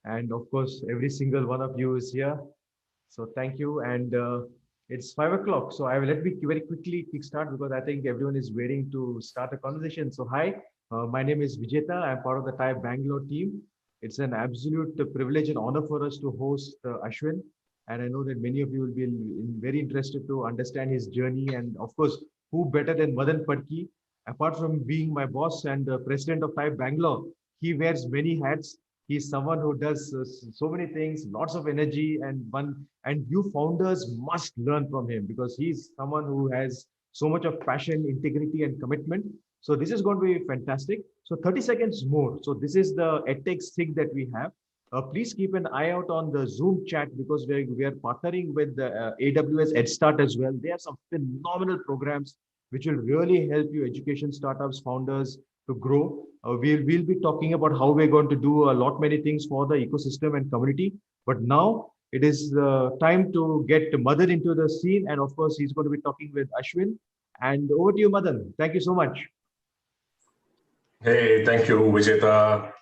And of course, every single one of you is here. So thank you. And it's 5 o'clock. So I will let me very quickly kickstart because I think everyone is waiting to start a conversation. So hi, my name is Vijeta. I'm part of the Thai Bangalore team. It's an absolute privilege and honor for us to host Ashwin. And I know that many of you will be very interested to understand his journey. And of course, who better than Madan Padki? Apart from being my boss and president of Thai Bangalore, he wears many hats. He's someone who does so many things, lots of energy, and you founders must learn from him because he's someone who has so much of passion, integrity, and commitment. So this is going to be fantastic. So 30 seconds more. So this is the EdTech SIG that we have. Please keep an eye out on the Zoom chat because we are partnering with the AWS EdStart as well. They have some phenomenal programs which will really help you education startups, founders to grow. We'll be talking about how we're going to do a lot many things for the ecosystem and community. But now it is time to get Madan into the scene. And of course, he's going to be talking with Ashwin. And over to you, Madan. Thank you so much. Hey, thank you, Vijeta,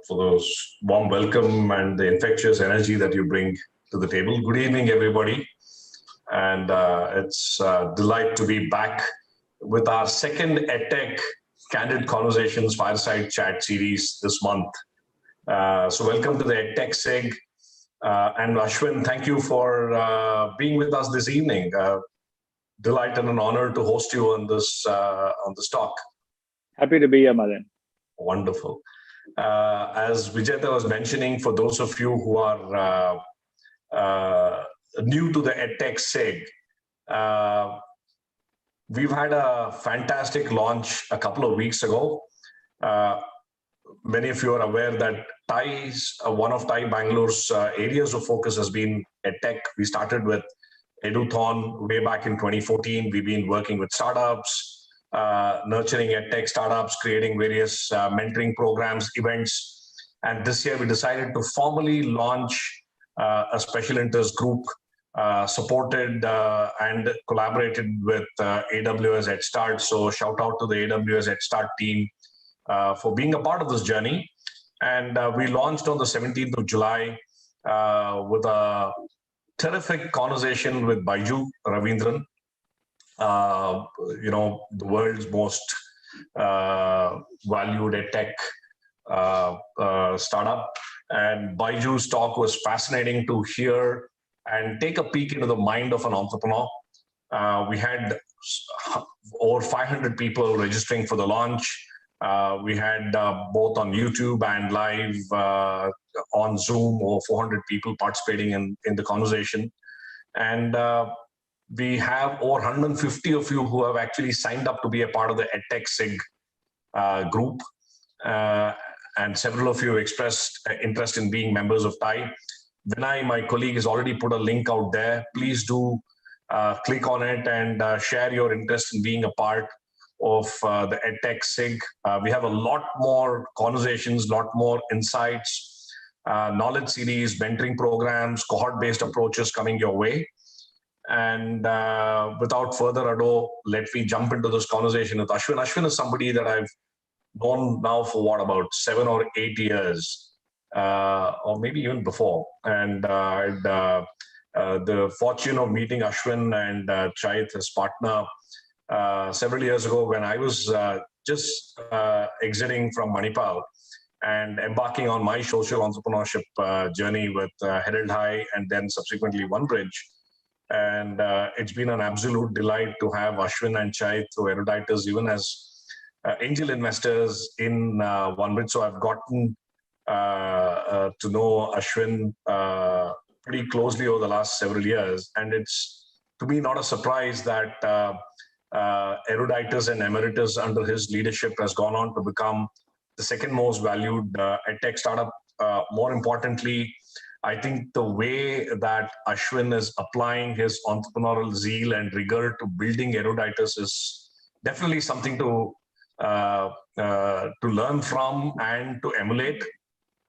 for those warm welcome and the infectious energy that you bring to the table. Good evening, everybody. And it's a delight to be back with our second EdTech Candid Conversations Fireside Chat series this month. So welcome to the EdTech SIG. And Ashwin, thank you for being with us this evening. Delight and an honor to host you on this talk. Happy to be here, Madan. Wonderful. As Vijeta was mentioning, for those of you who are new to the EdTech SIG, we've had a fantastic launch a couple of weeks ago. Many of you are aware that one of Thai Bangalore's areas of focus has been EdTech. We started with Eduthon way back in 2014. We've been working with startups, nurturing EdTech startups, creating various mentoring programs, events. And this year we decided to formally launch a special interest group supported and collaborated with AWS EdStart. So shout out to the AWS EdStart team for being a part of this journey. And we launched on the 17th of July with a terrific conversation with Baiju Ravindran, the world's most valued EdTech startup. And Baiju's talk was fascinating to hear and take a peek into the mind of an entrepreneur. We had over 500 people registering for the launch. We had both on YouTube and live on Zoom, over 400 people participating in the conversation. And we have over 150 of you who have actually signed up to be a part of the EdTech SIG group. And several of you expressed interest in being members of Thai. Vinay, my colleague, has already put a link out there. Please do click on it and share your interest in being a part of the EdTech SIG. We have a lot more conversations, lot more insights, knowledge series, mentoring programs, cohort-based approaches coming your way. And without further ado, let me jump into this conversation with Ashwin. Ashwin is somebody that I've known now for about 7 or 8 years, or maybe even before. And the fortune of meeting Ashwin and Chait, his partner, several years ago when I was just exiting from Manipal and embarking on my social entrepreneurship journey with Herald High and then subsequently OneBridge. And it's been an absolute delight to have Ashwin and Chait through Eruditus, even as angel investors in OneBridge. So I've gotten to know Ashwin pretty closely over the last several years. And it's, to me, not a surprise that Eruditus and Emeritus under his leadership has gone on to become the second most valued EdTech startup. More importantly, I think the way that Ashwin is applying his entrepreneurial zeal and rigor to building Eruditus is definitely something to learn from and to emulate.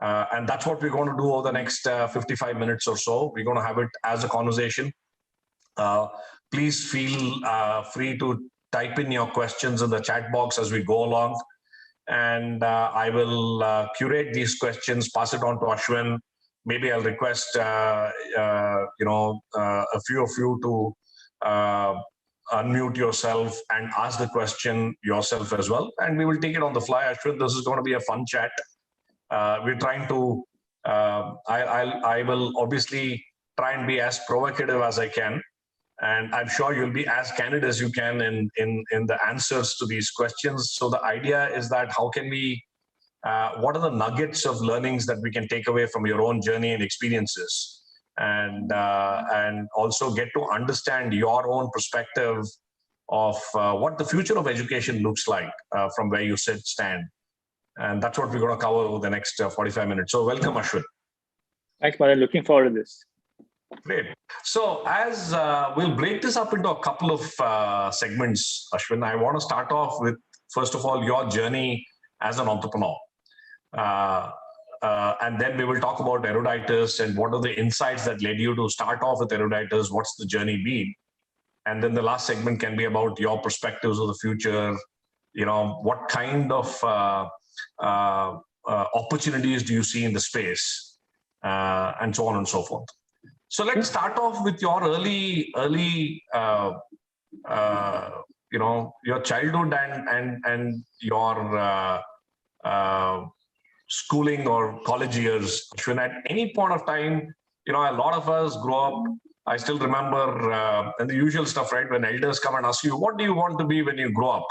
And that's what we're going to do over the next 55 minutes or so. We're going to have it as a conversation. Please feel free to type in your questions in the chat box as we go along. and I will curate these questions, pass it on to Ashwin. Maybe I'll request a few of you to unmute yourself and ask the question yourself as well, and we will take it on the fly. Ashwin, this is going to be a fun chat. We're trying to. I will obviously try and be as provocative as I can, and I'm sure you'll be as candid as you can in the answers to these questions. So the idea is that how can we, what are the nuggets of learnings that we can take away from your own journey and experiences, and also get to understand your own perspective of what the future of education looks like from where you stand. And that's what we're going to cover over the next 45 minutes. So welcome, Ashwin. Thanks, Madan. Looking forward to this. Great. So as we'll break this up into a couple of segments, Ashwin, I want to start off with, first of all, your journey as an entrepreneur. And then we will talk about Eruditus and what are the insights that led you to start off with Eruditus, what's the journey been? And then the last segment can be about your perspectives of the future, what kind of opportunities do you see in the space, and so on and so forth. So let's start off with your early your childhood and your schooling or college years. Ashwin, at any point of time, a lot of us grow up. I still remember and the usual stuff, right? When elders come and ask you, what do you want to be when you grow up?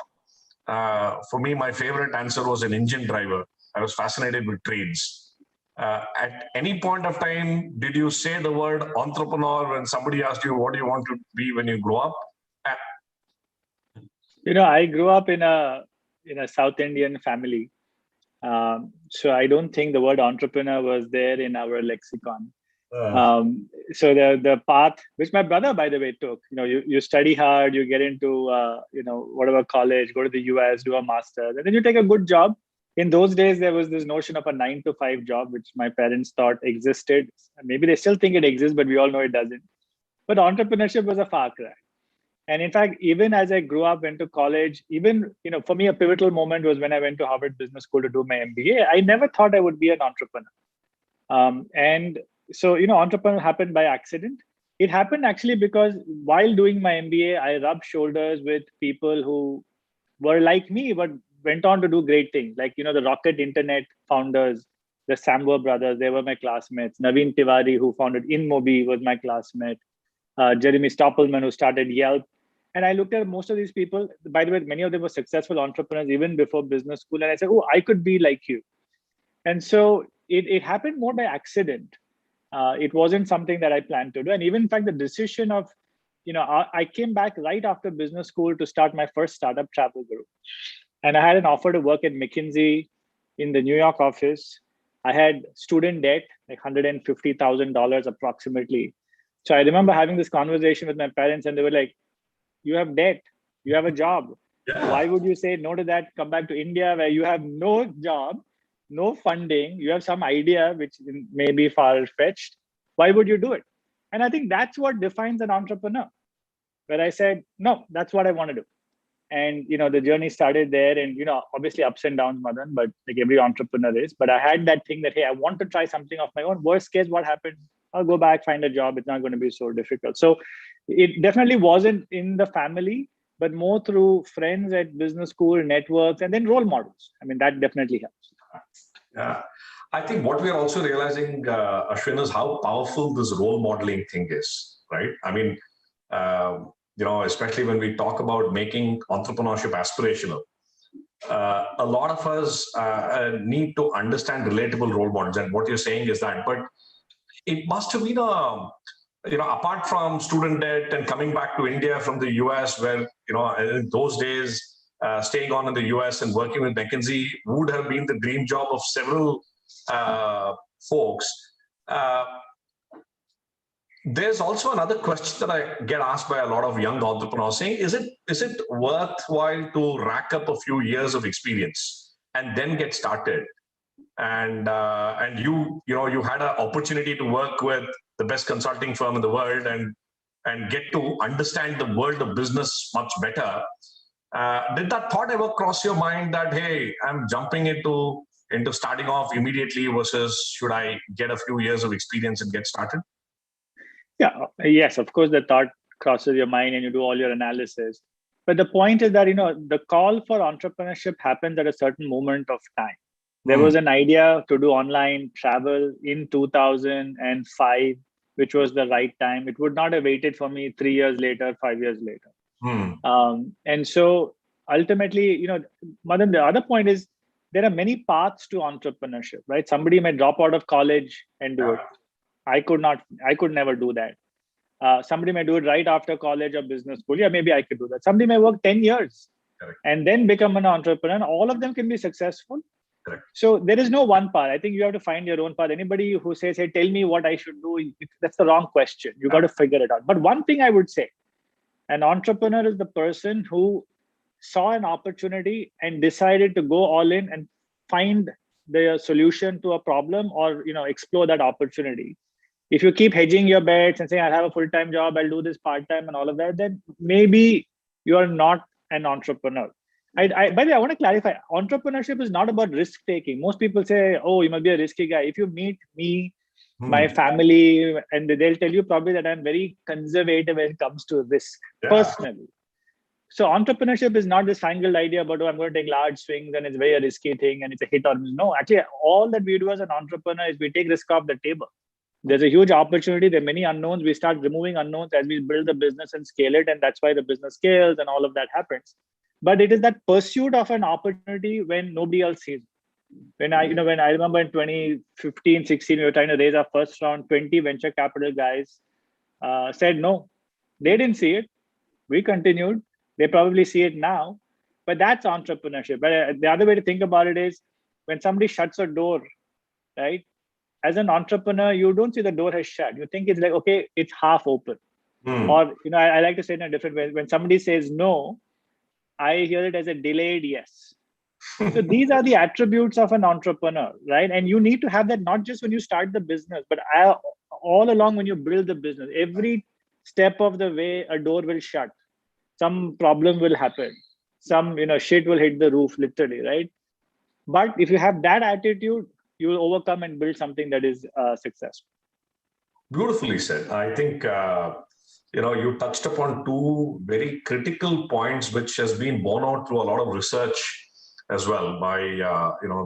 For me, my favorite answer was an engine driver. I was fascinated with trades. At any point of time, did you say the word entrepreneur when somebody asked you, what do you want to be when you grow up? I grew up in a South Indian family. So I don't think the word entrepreneur was there in our lexicon. So the path, which my brother, by the way, took, you study hard, you get into, whatever college, go to the US, do a master's, and then you take a good job. In those days, there was this notion of a 9-to-5 job, which my parents thought existed. Maybe they still think it exists, but we all know it doesn't. But entrepreneurship was a far cry. And in fact, even as I grew up, went to college, even, for me, a pivotal moment was when I went to Harvard Business School to do my MBA. I never thought I would be an entrepreneur. And so, entrepreneur happened by accident. It happened actually because while doing my MBA, I rubbed shoulders with people who were like me, but went on to do great things. Like, the Rocket Internet founders, the Samwer brothers, they were my classmates. Naveen Tiwari, who founded InMobi, was my classmate. Jeremy Stoppelman, who started Yelp. And I looked at most of these people. By the way, many of them were successful entrepreneurs even before business school. And I said, oh, I could be like you. And so it happened more by accident. It wasn't something that I planned to do. And even in fact, the decision of, I came back right after business school to start my first startup, Travelguru. And I had an offer to work at McKinsey in the New York office. I had student debt, like $150,000 approximately. So I remember having this conversation with my parents, and they were like, you have debt, you have a job. Yeah. Why would you say no to that? Come back to India where you have no job, no funding, you have some idea which may be far-fetched. Why would you do it? And I think that's what defines an entrepreneur. Where I said, no, that's what I want to do. And, the journey started there, and, obviously ups and downs, Madan, but like every entrepreneur is. But I had that thing that, hey, I want to try something of my own. Worst case, what happens? I'll go back, find a job. It's not going to be so difficult. So it definitely wasn't in the family, but more through friends at business school, networks, and then role models. I mean, that definitely helps. Yeah. I think what we're also realizing, Ashwin, is how powerful this role modeling thing is, right? I mean, especially when we talk about making entrepreneurship aspirational, a lot of us need to understand relatable role models. And what you're saying is that, but it must have been apart from student debt and coming back to India from the US, where, in those days, staying on in the US and working with McKinsey would have been the dream job of several folks. There's also another question that I get asked by a lot of young entrepreneurs saying, is it worthwhile to rack up a few years of experience and then get started? And you had an opportunity to work with the best consulting firm in the world and get to understand the world of business much better. Did that thought ever cross your mind that, hey, I'm jumping into starting off immediately versus should I get a few years of experience and get started? Yeah, yes, of course, the thought crosses your mind and you do all your analysis. But the point is that, the call for entrepreneurship happens at a certain moment of time. There was an idea to do online travel in 2005, which was the right time. It would not have waited for me 3 years later, 5 years later. And so ultimately, Madan, the other point is there are many paths to entrepreneurship, right? Somebody may drop out of college and do it. I could never do that. Somebody may do it right after college or business school. Yeah, maybe I could do that. Somebody may work 10 years and then become an entrepreneur. All of them can be successful. Correct. So there is no one path. I think you have to find your own path. Anybody who says, hey, tell me what I should do, that's the wrong question. You got to figure it out. But one thing I would say, an entrepreneur is the person who saw an opportunity and decided to go all in and find the solution to a problem or explore that opportunity. If you keep hedging your bets and saying, I'll have a full-time job, I'll do this part-time and all of that, then maybe you are not an entrepreneur. By the way, I want to clarify, entrepreneurship is not about risk-taking. Most people say, oh, you must be a risky guy. If you meet me, my family, and they'll tell you probably that I'm very conservative when it comes to risk, personally. So entrepreneurship is not this fangled idea about, oh, I'm going to take large swings and it's a very risky thing and it's a hit or miss. No, actually, all that we do as an entrepreneur is we take risk off the table. There's a huge opportunity. There are many unknowns. We start removing unknowns as we build the business and scale it. And that's why the business scales and all of that happens. But it is that pursuit of an opportunity when nobody else sees it. When I remember in 2015, 16, we were trying to raise our first round, 20 venture capital guys said no. They didn't see it. We continued. They probably see it now. But that's entrepreneurship. But the other way to think about it is when somebody shuts a door, right? As an entrepreneur, you don't see the door has shut. You think it's like, okay, it's half open. Or, I like to say it in a different way. When somebody says no, I hear it as a delayed yes. So these are the attributes of an entrepreneur, right? And you need to have that not just when you start the business, but all along when you build the business. Every step of the way, a door will shut. Some problem will happen. Some, shit will hit the roof, literally, right? But if you have that attitude, you will overcome and build something that is successful. Beautifully said. I think, you touched upon two very critical points, which has been borne out through a lot of research as well by,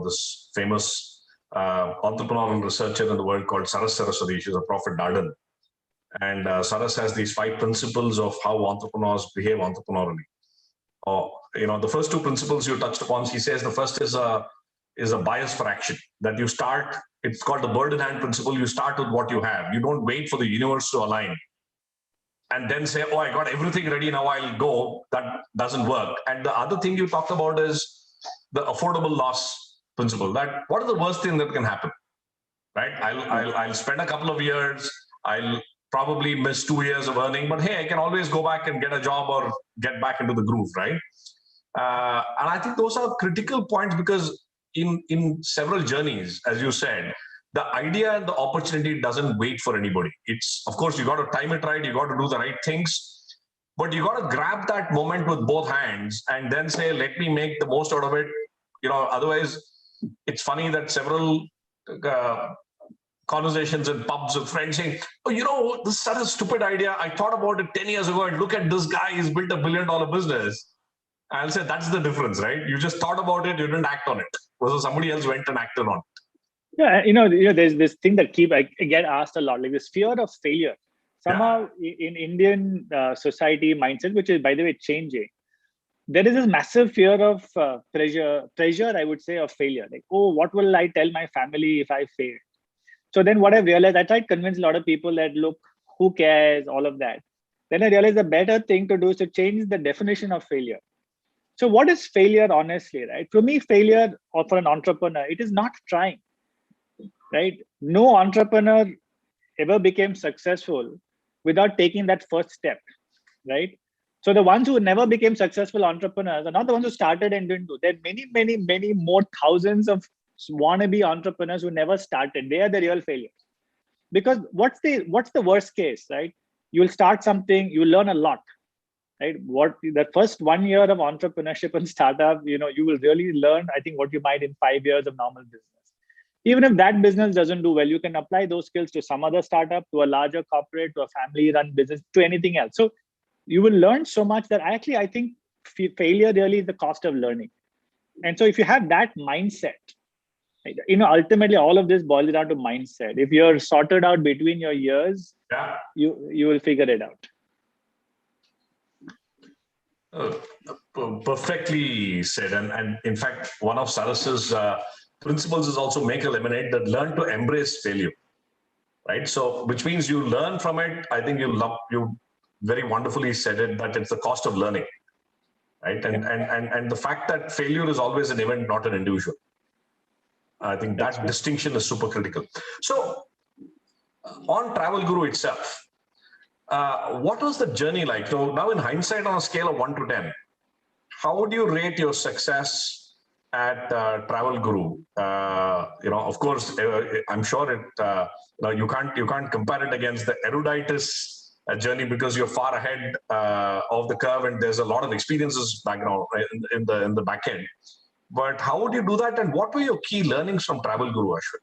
this famous entrepreneur and researcher in the world called Saras Saraswati. She's a Prophet Darden. And Saras has these 5 principles of how entrepreneurs behave entrepreneurially. The first 2 principles you touched upon, she says the first is a bias for action, that you start, it's called the bird in hand principle. You start with what you have. You don't wait for the universe to align and then say, oh, I got everything ready, now I'll go. That doesn't work. And the other thing you talked about is the affordable loss principle, that what is the worst thing that can happen, right? I'll spend a couple of years, I'll probably miss 2 years of earning, but hey, I can always go back and get a job or get back into the groove, right? And I think those are critical points because in several journeys, as you said, the idea and the opportunity doesn't wait for anybody. It's, of course, you got to time it right, you got to do the right things, but you got to grab that moment with both hands and then say, let me make the most out of it. Otherwise, it's funny that several conversations in pubs with friends saying, oh, this is such a stupid idea. I thought about it 10 years ago and look at this guy, he's built $1 billion business. I'll say that's the difference, right? You just thought about it, you didn't act on it. Versus somebody else went and acted on it. Yeah, there's this thing that I get asked a lot, like this fear of failure. Somehow in Indian society mindset, which is, by the way, changing, there is this massive fear of pressure, I would say, of failure. Like, oh, what will I tell my family if I fail? So then what I realized, I tried to convince a lot of people that, look, who cares, all of that. Then I realized the better thing to do is to change the definition of failure. So what is failure, honestly, right? For me, failure, or for an entrepreneur, it is not trying, right? No entrepreneur ever became successful without taking that first step, right? So the ones who never became successful entrepreneurs are not the ones who started and didn't do. There are many, many, many more thousands of wannabe entrepreneurs who never started. They are the real failures. Because what's the worst case, right? You'll start something, you learn a lot. right? What the first 1 year of entrepreneurship and startup, you will really learn, I think, what you might in 5 years of normal business. Even if that business doesn't do well, you can apply those skills to some other startup, to a larger corporate, to a family-run business, to anything else. So you will learn so much that actually, I think failure really is the cost of learning. And so if you have that mindset, ultimately all of this boils down to mindset. If you're sorted out between your years, you will figure it out. Perfectly said. And in fact, one of Saras's principles is also make a lemonade, that learn to embrace failure, right? So, which means you learn from it. I think you very wonderfully said it, that it's the cost of learning, right? And the fact that failure is always an event, not an individual. I think that distinction is super critical. So, on Travelguru itself, what was the journey like? So now, in hindsight, on a scale of 1 to 10, how would you rate your success at Travelguru? Of course, I'm sure you can't compare it against the Eruditus journey, because you're far ahead of the curve, and there's a lot of experiences background in the back end. But how would you do that, and what were your key learnings from Travelguru, Ashwin?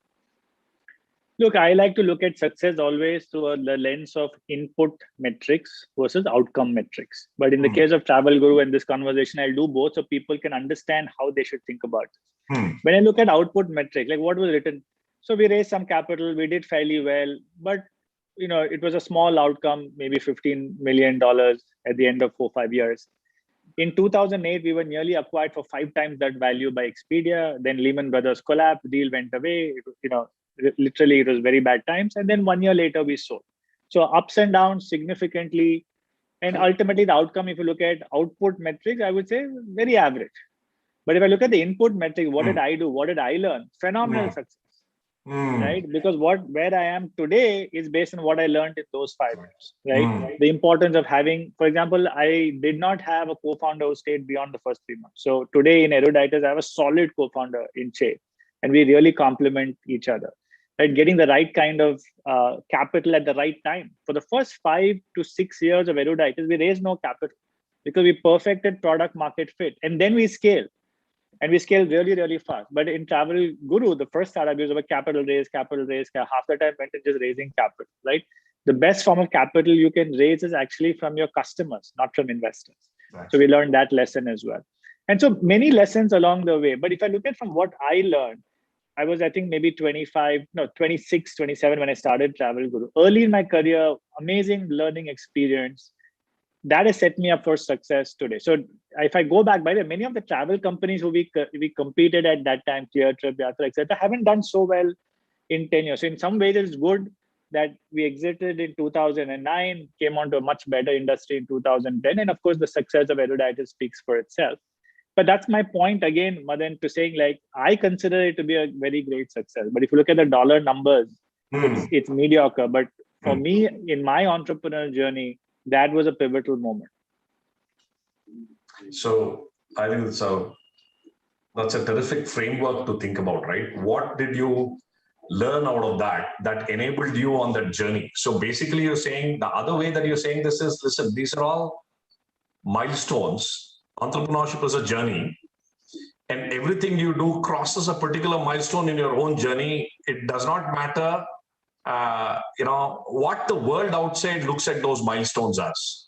Look, I like to look at success always through the lens of input metrics versus outcome metrics. But in the case of Travelguru and this conversation, I'll do both so people can understand how they should think about it. When I look at output metric, like what was written, so we raised some capital, we did fairly well, but it was a small outcome, maybe $15 million at the end of 4-5 years. In 2008, we were nearly acquired for 5 times that value by Expedia. Then Lehman Brothers collapsed, deal went away. Literally, it was very bad times. And then 1 year later, we sold. So ups and downs significantly. And ultimately, the outcome, if you look at output metrics, I would say very average. But if I look at the input metric, what did I do? What did I learn? Phenomenal success, right? Because where I am today is based on what I learned in those 5 years, right? The importance of having, for example, I did not have a co-founder who stayed beyond the first 3 months. So today in Eruditus, I have a solid co-founder in Che, and we really complement each other. Right, getting the right kind of capital at the right time. For the first 5 to 6 years of Eruditus, we raised no capital because we perfected product market fit, and then we scaled, and we scaled really, really fast. But in Travelguru, the first startup was about capital raise. Half the time went in just raising capital. Right, the best form of capital you can raise is actually from your customers, not from investors. Right. So we learned that lesson as well, and so many lessons along the way. But if I look at from what I learned, I was, I think, maybe 26, 27 when I started Travelguru. Early in my career, amazing learning experience. That has set me up for success today. So if I go back, by the way, many of the travel companies who we competed at that time, ClearTrip, Yatra, etc., haven't done so well in 10 years. So in some ways, it's good that we exited in 2009, came onto a much better industry in 2010. And of course, the success of Eruditus speaks for itself. But that's my point again, Madan, to saying, like, I consider it to be a very great success. But if you look at the dollar numbers, it's mediocre. But for me, in my entrepreneurial journey, that was a pivotal moment. So I think that's a terrific framework to think about, right? What did you learn out of that enabled you on that journey? So basically, you're saying the other way that you're saying this is, listen, these are all milestones. Entrepreneurship is a journey, and everything you do crosses a particular milestone in your own journey. It does not matter, what the world outside looks at those milestones as,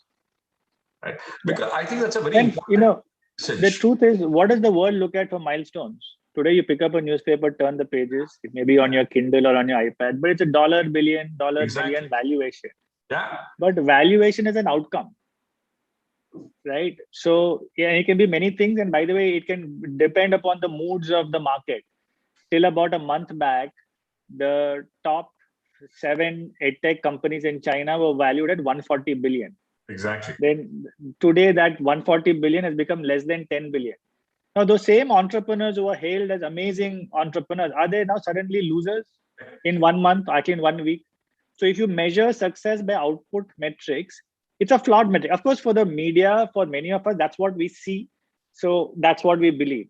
right? Because I think that's a very important message. The truth is, what does the world look at for milestones? Today, you pick up a newspaper, turn the pages. It may be on your Kindle or on your iPad, but it's a $1 billion, million valuation. Yeah. But valuation is an outcome. Right. So yeah, it can be many things. And by the way, it can depend upon the moods of the market. Till about a month back, the top 7 EdTech companies in China were valued at 140 billion. Exactly. Then today that 140 billion has become less than 10 billion. Now, those same entrepreneurs who were hailed as amazing entrepreneurs, are they now suddenly losers in 1 month, actually in 1 week? So if you measure success by output metrics, it's a flawed metric. Of course, for the media, for many of us, that's what we see. So that's what we believe.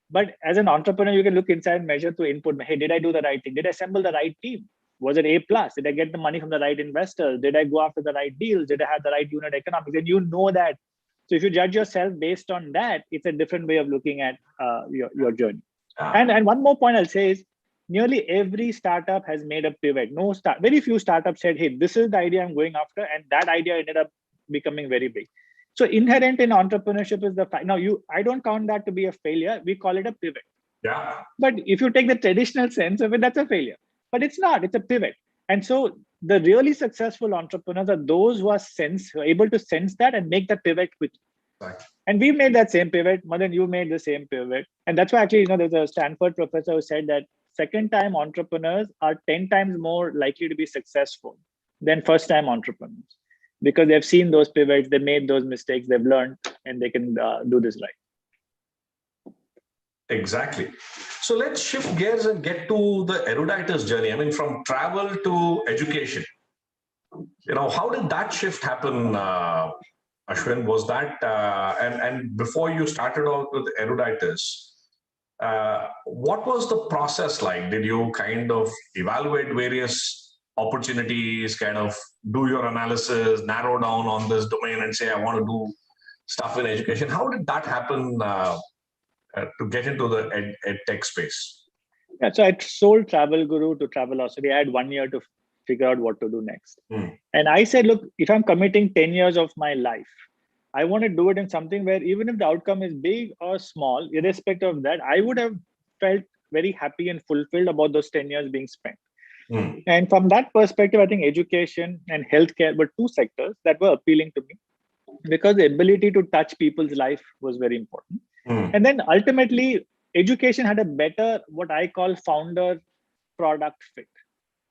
But as an entrepreneur, you can look inside and measure through input. Hey, did I do the right thing? Did I assemble the right team? Was it A+? Did I get the money from the right investors? Did I go after the right deals? Did I have the right unit economics? And you know that So if you judge yourself based on that, it's a different way of looking at your journey. And one more point I'll say is, nearly every startup has made a pivot. Very few startups said, hey, this is the idea I'm going after, and that idea ended up becoming very big. So inherent in entrepreneurship is the fact. Now, I don't count that to be a failure. We call it a pivot. Yeah. But if you take the traditional sense of it, that's a failure. But it's not. It's a pivot. And so the really successful entrepreneurs are those who are able to sense that and make that pivot quickly. Right. And we made that same pivot. Madan, you made the same pivot. And that's why actually, there's a Stanford professor who said that second-time entrepreneurs are 10 times more likely to be successful than first-time entrepreneurs, because they've seen those pivots, they made those mistakes, they've learned, and they can do this right. Exactly. So let's shift gears and get to the Eruditus journey. I mean, from travel to education. How did that shift happen, Ashwin? Was that, and before you started out with Eruditus, what was the process like? Did you kind of evaluate various opportunities, kind of do your analysis, narrow down on this domain and say, I want to do stuff in education? How did that happen to get into the EdTech space? Yeah, so I sold Travelguru to Travelocity. I had 1 year to figure out what to do next. And I said, look, if I'm committing 10 years of my life, I want to do it in something where even if the outcome is big or small, irrespective of that, I would have felt very happy and fulfilled about those 10 years being spent. And from that perspective, I think education and healthcare were two sectors that were appealing to me, because the ability to touch people's life was very important. And then ultimately, education had a better, what I call, founder product fit.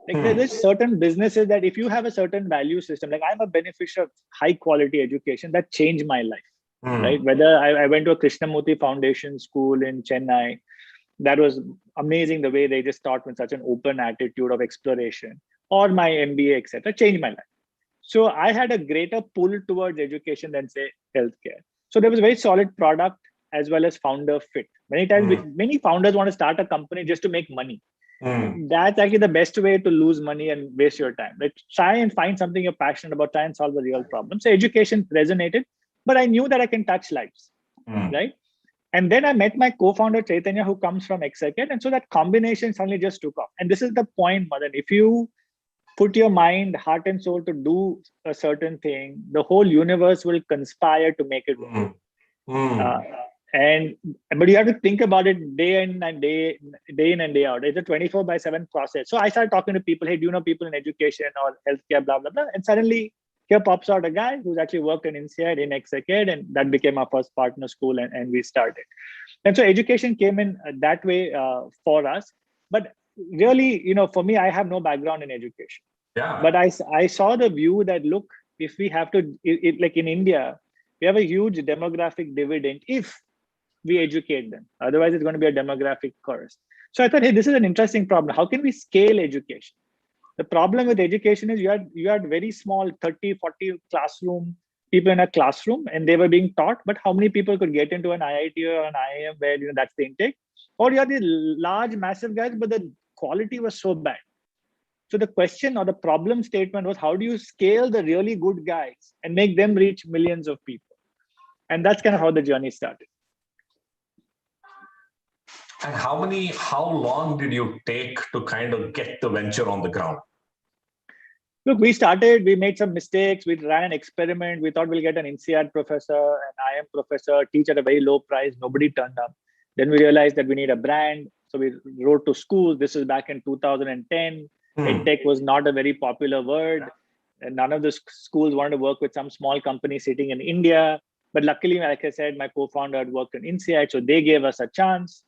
Like there's certain businesses that if you have a certain value system, like I'm a beneficiary of high quality education that changed my life, right? Whether I went to a Krishnamurti Foundation school in Chennai, that was amazing the way they just taught with such an open attitude of exploration, or my MBA, etc., changed my life. So I had a greater pull towards education than say healthcare. So there was a very solid product as well as founder fit. Many times, many founders want to start a company just to make money. That's actually the best way to lose money and waste your time. Like, try and find something you're passionate about, try and solve a real problem. So education resonated, but I knew that I can touch lives, right? And then I met my co-founder Chaitanya, who comes from Execute. And so that combination suddenly just took off. And this is the point, Madan. If you put your mind, heart and soul to do a certain thing, the whole universe will conspire to make it work. But you have to think about it day in and day out. It's a 24/7 process. So I started talking to people. Hey, do you know people in education or healthcare, blah, blah, blah. And suddenly here pops out a guy who's actually worked in INSEAD, in Execute, and that became our first partner school, and we started. And so education came in that way for us. But really, for me, I have no background in education. Yeah. But I saw the view that, look, if we have to, like in India, we have a huge demographic dividend if we educate them. Otherwise, it's going to be a demographic curse. So I thought, hey, this is an interesting problem. How can we scale education? The problem with education is you had very small 30, 40 people in a classroom, and they were being taught, but how many people could get into an IIT or an IIM where that's the intake? Or you had the large, massive guys, but the quality was so bad. So the question or the problem statement was, how do you scale the really good guys and make them reach millions of people? And that's kind of how the journey started. And how long did you take to kind of get the venture on the ground? Look, we made some mistakes. We ran an experiment. We thought we'll get an INSEAD professor, an IIM professor, teach at a very low price. Nobody turned up. Then we realized that we need a brand. So we wrote to schools. This is back in 2010. EdTech was not a very popular word. And none of the schools wanted to work with some small company sitting in India. But luckily, like I said, my co-founder had worked in INSEAD, so they gave us a chance.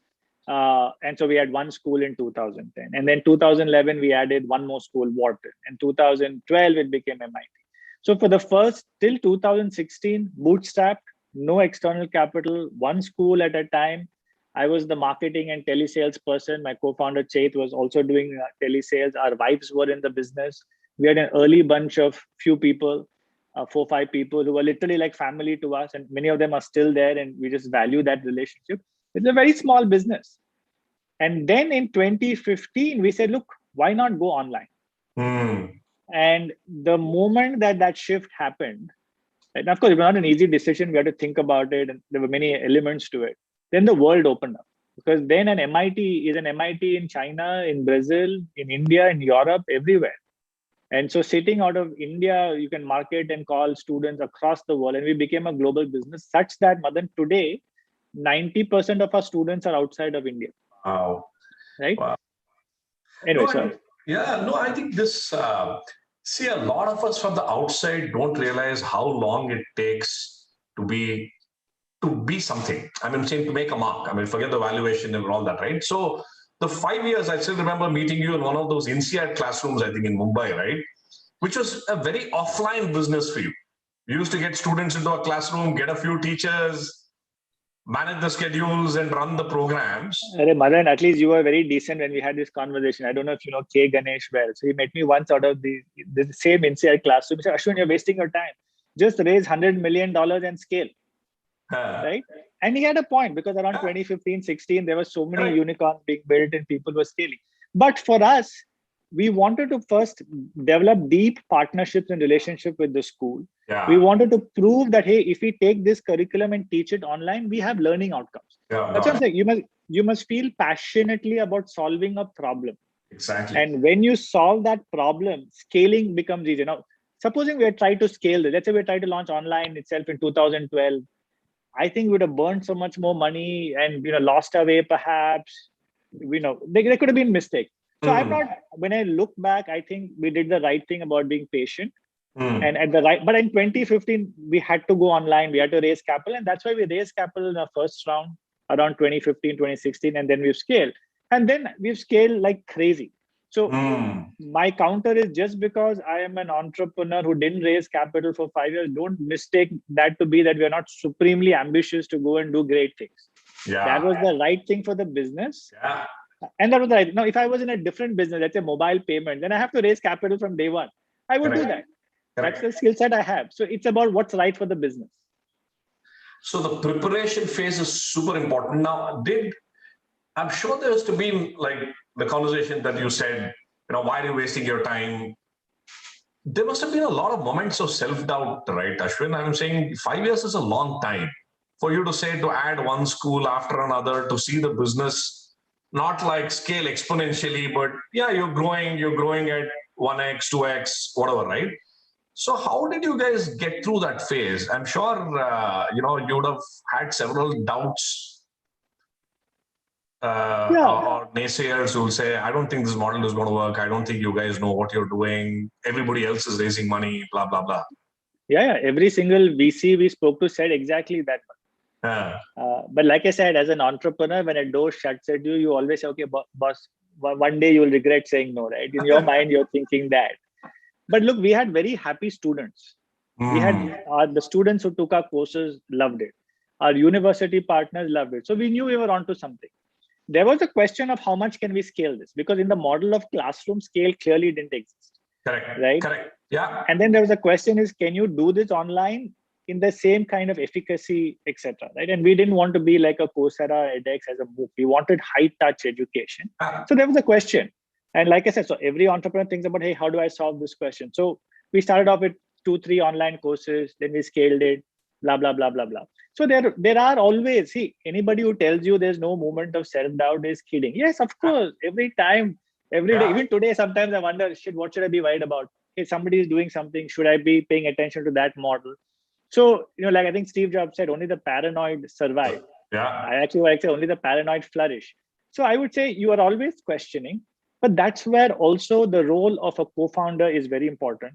And so we had one school in 2010. And then 2011, we added one more school, Wharton. In 2012, it became MIT. So for the first, till 2016, bootstrapped, no external capital, one school at a time. I was the marketing and telesales person. My co-founder Chait was also doing telesales. Our wives were in the business. We had an early bunch of few people, 4 or 5 people who were literally like family to us. And many of them are still there. And we just value that relationship. It's a very small business. And then in 2015, we said, look, why not go online? And the moment that shift happened, And of course, it was not an easy decision. We had to think about it, and there were many elements to it. Then the world opened up, because then an MIT is an MIT in China, in Brazil, in India, in Europe, everywhere. And so sitting out of India, you can market and call students across the world. And we became a global business such that, Madan, today, 90% of our students are outside of India. Wow. Right? Wow. Anyway, No, sorry. I think this, see, a lot of us from the outside don't realize how long it takes to be something. I mean, saying to make a mark. I mean, forget the valuation and all that, right? So the 5 years, I still remember meeting you in one of those INSEAD classrooms, I think in Mumbai, right? Which was a very offline business for you. You used to get students into a classroom, get a few teachers, manage the schedules and run the programs. Madan, at least you were very decent when we had this conversation. I don't know if you know K. Ganesh well. So he met me once out of the same INSEAD classroom. He said, Ashwin, you're wasting your time. Just raise $100 million and scale. Right? And he had a point, because around 2015, 16, there were so many unicorns being built and people were scaling. But for us, we wanted to first develop deep partnerships and relationship with the school. Yeah. We wanted to prove that, hey, if we take this curriculum and teach it online, we have learning outcomes. Yeah, that's what I'm saying. You must feel passionately about solving a problem. Exactly. And when you solve that problem, scaling becomes easy. Now, supposing we had tried to scale this, let's say we tried to launch online itself in 2012. I think we would have burned so much more money and lost our way perhaps. There could have been mistakes. So I'm not, when I look back, I think we did the right thing about being patient. And but in 2015, we had to go online, we had to raise capital. And that's why we raised capital in our first round around 2015, 2016, and then we've scaled. And then we've scaled like crazy. So my counter is, just because I am an entrepreneur who didn't raise capital for 5 years, don't mistake that to be that we are not supremely ambitious to go and do great things. Yeah. That was the right thing for the business. Yeah. And that was the right. Now, if I was in a different business, let's say mobile payment, then I have to raise capital from day one. I would do that. That's the skill set I have. So it's about what's right for the business. So the preparation phase is super important. Now, I'm sure there has to be, like the conversation that you said, why are you wasting your time? There must have been a lot of moments of self-doubt, right, Ashwin? I'm saying 5 years is a long time for you to say, to add one school after another, to see the business not like scale exponentially, but yeah, you're growing at 1x, 2x, whatever, right? So how did you guys get through that phase? I'm sure, you would have had several doubts. Or naysayers who will say, I don't think this model is going to work. I don't think you guys know what you're doing. Everybody else is raising money, blah, blah, blah. Yeah. Every single VC we spoke to said exactly that. But like I said, as an entrepreneur, when a door shuts at you, you always say, okay, boss, one day you'll regret saying no, right? In your mind, you're thinking that. But look, we had very happy students. We had the students who took our courses loved it. Our university partners loved it. So we knew we were onto something. There was a question of how much can we scale this? Because in the model of classroom, scale clearly didn't exist. Correct. Right? Correct. Yeah. And then there was a question is, can you do this online in the same kind of efficacy, etc. Right? And we didn't want to be like a Coursera, edX as a book. We wanted high touch education. So there was a question. And like I said, so every entrepreneur thinks about, hey, how do I solve this question? So we started off with 2-3 online courses, then we scaled it, blah, blah, blah, blah, blah. So there are always, anybody who tells you there's no moment of self-doubt is kidding. Yes, of course. Every time, every day, even today, sometimes I wonder, what should I be worried about? If somebody is doing something, should I be paying attention to that model? So, like I think Steve Jobs said, only the paranoid survive. Yeah. I actually like to say only the paranoid flourish. So I would say you are always questioning, but that's where also the role of a co-founder is very important.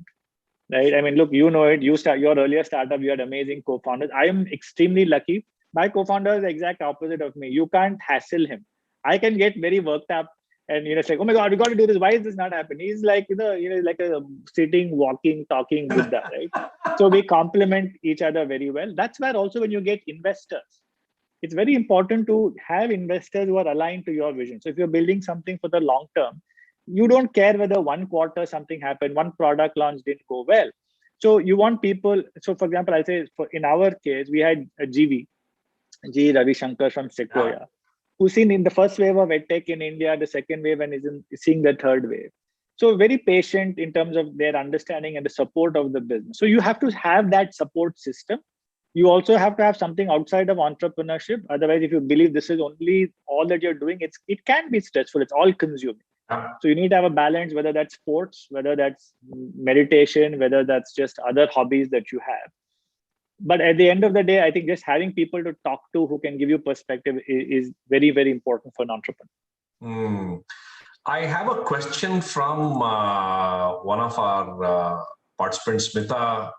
Right? I mean, look, you know it. You start your earlier startup. You had amazing co-founders. I am extremely lucky. My co-founder is the exact opposite of me. You can't hassle him. I can get very worked up, and it's like, oh my God, we got to do this. Why is this not happening? He's like, like a sitting, walking, talking Buddha, right? So we complement each other very well. That's where also when you get investors, it's very important to have investors who are aligned to your vision. So if you're building something for the long term, you don't care whether one quarter something happened, one product launch didn't go well. So you want people. So for example, I'll say in our case, we had a G Ravi Shankar from Sequoia, who's seen in the first wave of EdTech in India, the second wave, and is seeing the third wave. So very patient in terms of their understanding and the support of the business. So you have to have that support system. You also have to have something outside of entrepreneurship. Otherwise, if you believe this is only all that you're doing, it can be stressful. It's all consuming. So you need to have a balance, whether that's sports, whether that's meditation, whether that's just other hobbies that you have. But at the end of the day, I think just having people to talk to who can give you perspective is very, very important for an entrepreneur. I have a question from one of our participants, Smita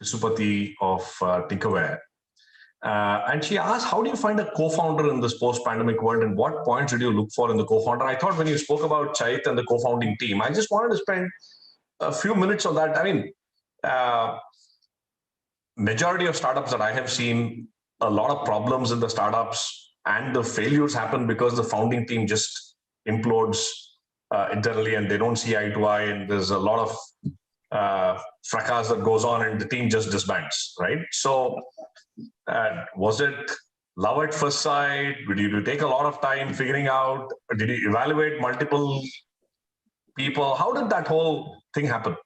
Pisupati of Tinkerware. And she asked, how do you find a co-founder in this post-pandemic world, and what points did you look for in the co-founder? I thought when you spoke about Chait and the co-founding team, I just wanted to spend a few minutes on that. I mean, majority of startups that I have seen, a lot of problems in the startups and the failures happen because the founding team just implodes internally and they don't see eye to eye, and there's a lot of fracas that goes on and the team just disbands, right? So was it love at first sight? Did you take a lot of time figuring out? Did you evaluate multiple people? How did that whole thing happen?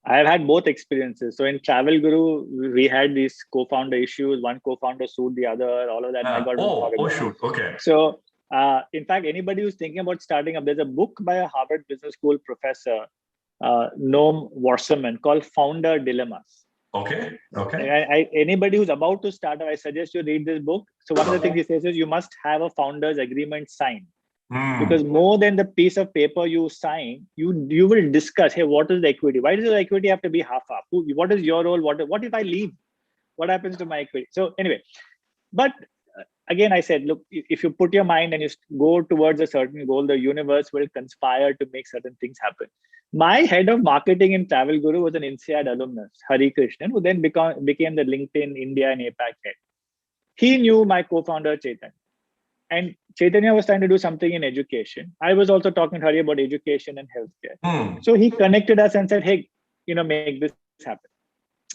I've had both experiences. So in Travelguru, we had these co-founder issues. One co-founder sued the other, all of that. I got shoot. Okay. So in fact, anybody who's thinking about starting up, there's a book by a Harvard Business School professor, Noam Wasserman, called Founder Dilemmas. Okay. Anybody who's about to start up, I suggest you read this book. So one of the things he says is you must have a founder's agreement signed. Because more than the piece of paper you sign, you will discuss, hey, what is the equity? Why does the equity have to be half? What is your role? What if I leave? What happens to my equity? So anyway, but again, I said, look, if you put your mind and you go towards a certain goal, the universe will conspire to make certain things happen. My head of marketing in Travelguru was an INSEAD alumnus, Hari Krishnan, who then became the LinkedIn India and APAC head. He knew my co-founder, Chaitanya. And Chaitanya was trying to do something in education. I was also talking to Hari about education and healthcare. So he connected us and said, hey, make this happen.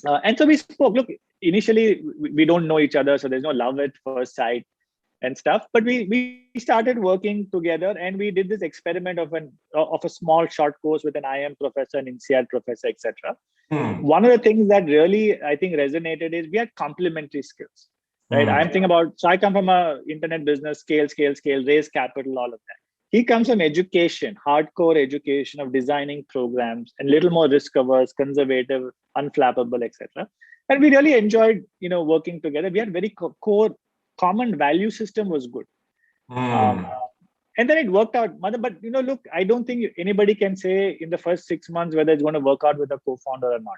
And so we spoke. Look, initially, we don't know each other, so there's no love at first sight and stuff. But we started working together, and we did this experiment of a small short course with an IM professor, an INSEAD professor, etc. One of the things that really, I think, resonated is we had complementary skills. Right. I'm thinking about, so I come from a internet business, scale, raise capital, all of that. He comes from education, hardcore education of designing programs and little more risk averse, conservative, unflappable, etc. And we really enjoyed, working together. We had very core common value system was good. And then it worked out. But look, I don't think anybody can say in the first 6 months whether it's going to work out with a co-founder or not.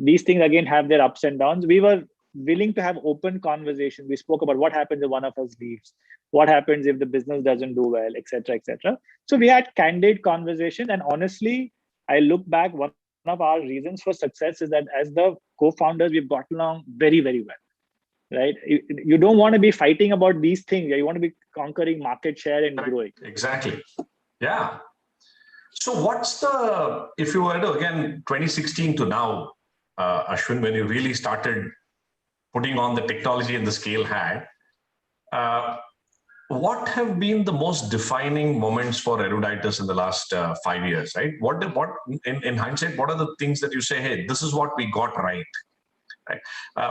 These things again have their ups and downs. We were willing to have open conversation. We spoke about what happens if one of us leaves, what happens if the business doesn't do well, etc., etc. So we had candid conversation. And honestly, I look back, one of our reasons for success is that as the co-founders, we've got along very, very well, right? You don't want to be fighting about these things. You want to be conquering market share and growing. Exactly. Yeah. So if you were to, again, 2016 to now, Ashwin, when you really started putting on the technology and the scale hat, what have been the most defining moments for Eruditus in the last 5 years, right? What in hindsight, what are the things that you say, hey, this is what we got right?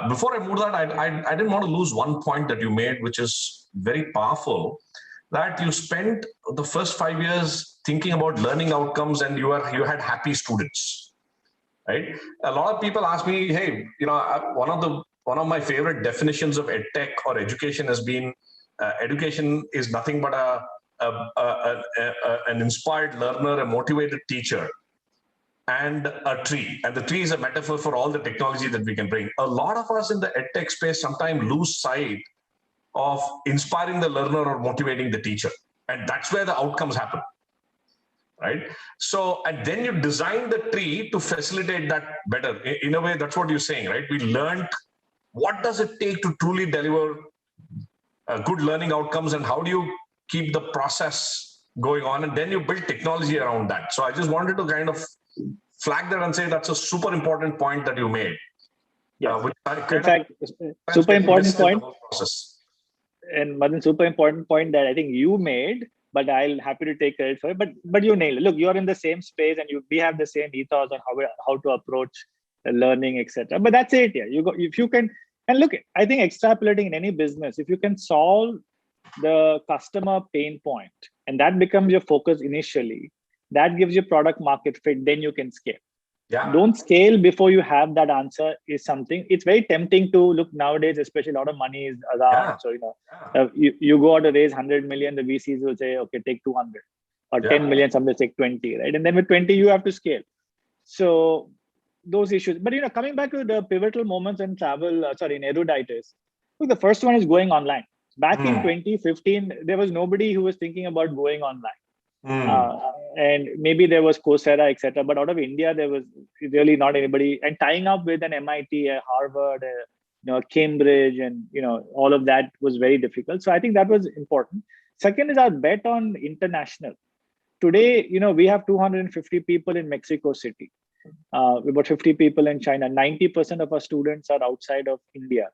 Before I move that, I didn't want to lose one point that you made, which is very powerful, that you spent the first 5 years thinking about learning outcomes and you had happy students, right? A lot of people ask me, hey, one of my favorite definitions of EdTech or education has been education is nothing but an inspired learner, a motivated teacher, and a tree. And the tree is a metaphor for all the technology that we can bring. A lot of us in the EdTech space sometimes lose sight of inspiring the learner or motivating the teacher. And that's where the outcomes happen. Right? So, and then you design the tree to facilitate that better. In a way, that's what you're saying, right? We learned what does it take to truly deliver good learning outcomes, and how do you keep the process going on, and then you build technology around that. So I just wanted to kind of flag that and say that's a super important point that you made. Yes. In fact, super important point. And Madan, super important point that I think you made but I'll happy to take credit for it. But you nailed it. Look, you're in the same space, and we have the same ethos on how to approach learning, etc. But that's it. Yeah, you go if you can. And look, I think extrapolating in any business, if you can solve the customer pain point, and that becomes your focus initially, that gives you product market fit, then you can scale. Yeah. Don't scale before you have that answer is something. It's very tempting to look nowadays, especially a lot of money is around. Yeah. So, you go out to raise 100 million, the VCs will say, okay, take 200 or 10 million, some will take 20, right? And then with 20, you have to scale. So those issues, but coming back to the pivotal moments in travel, in Eruditus, look, the first one is going online. Back in 2015, there was nobody who was thinking about going online. And maybe there was Coursera, etc. But out of India, there was really not anybody. And tying up with an MIT, a Harvard, Cambridge, and all of that was very difficult. So I think that was important. Second is our bet on international. Today, we have 250 people in Mexico City, about 50 people in China. 90% of our students are outside of India,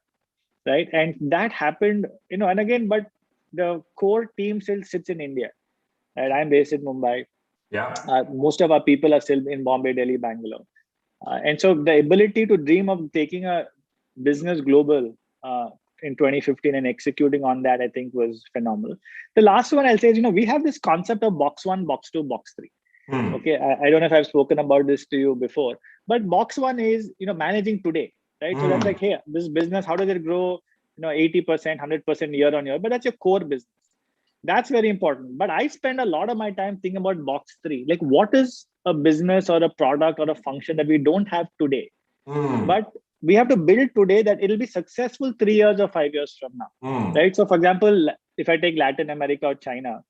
right? And that happened, and again, but the core team still sits in India. And I'm based in Mumbai. Yeah. Most of our people are still in Bombay, Delhi, Bangalore. And so the ability to dream of taking a business global in 2015 and executing on that, I think was phenomenal. The last one I'll say is, we have this concept of box 1, box 2, box 3. Okay, I don't know if I've spoken about this to you before, but box 1 is, managing today, right? So that's like, hey, this business, how does it grow, 80%, 100% year on year? But that's your core business. That's very important. But I spend a lot of my time thinking about box 3. Like, what is a business or a product or a function that we don't have today? But we have to build today that it'll be successful 3 years or 5 years from now, right? So for example, if I take Latin America or China,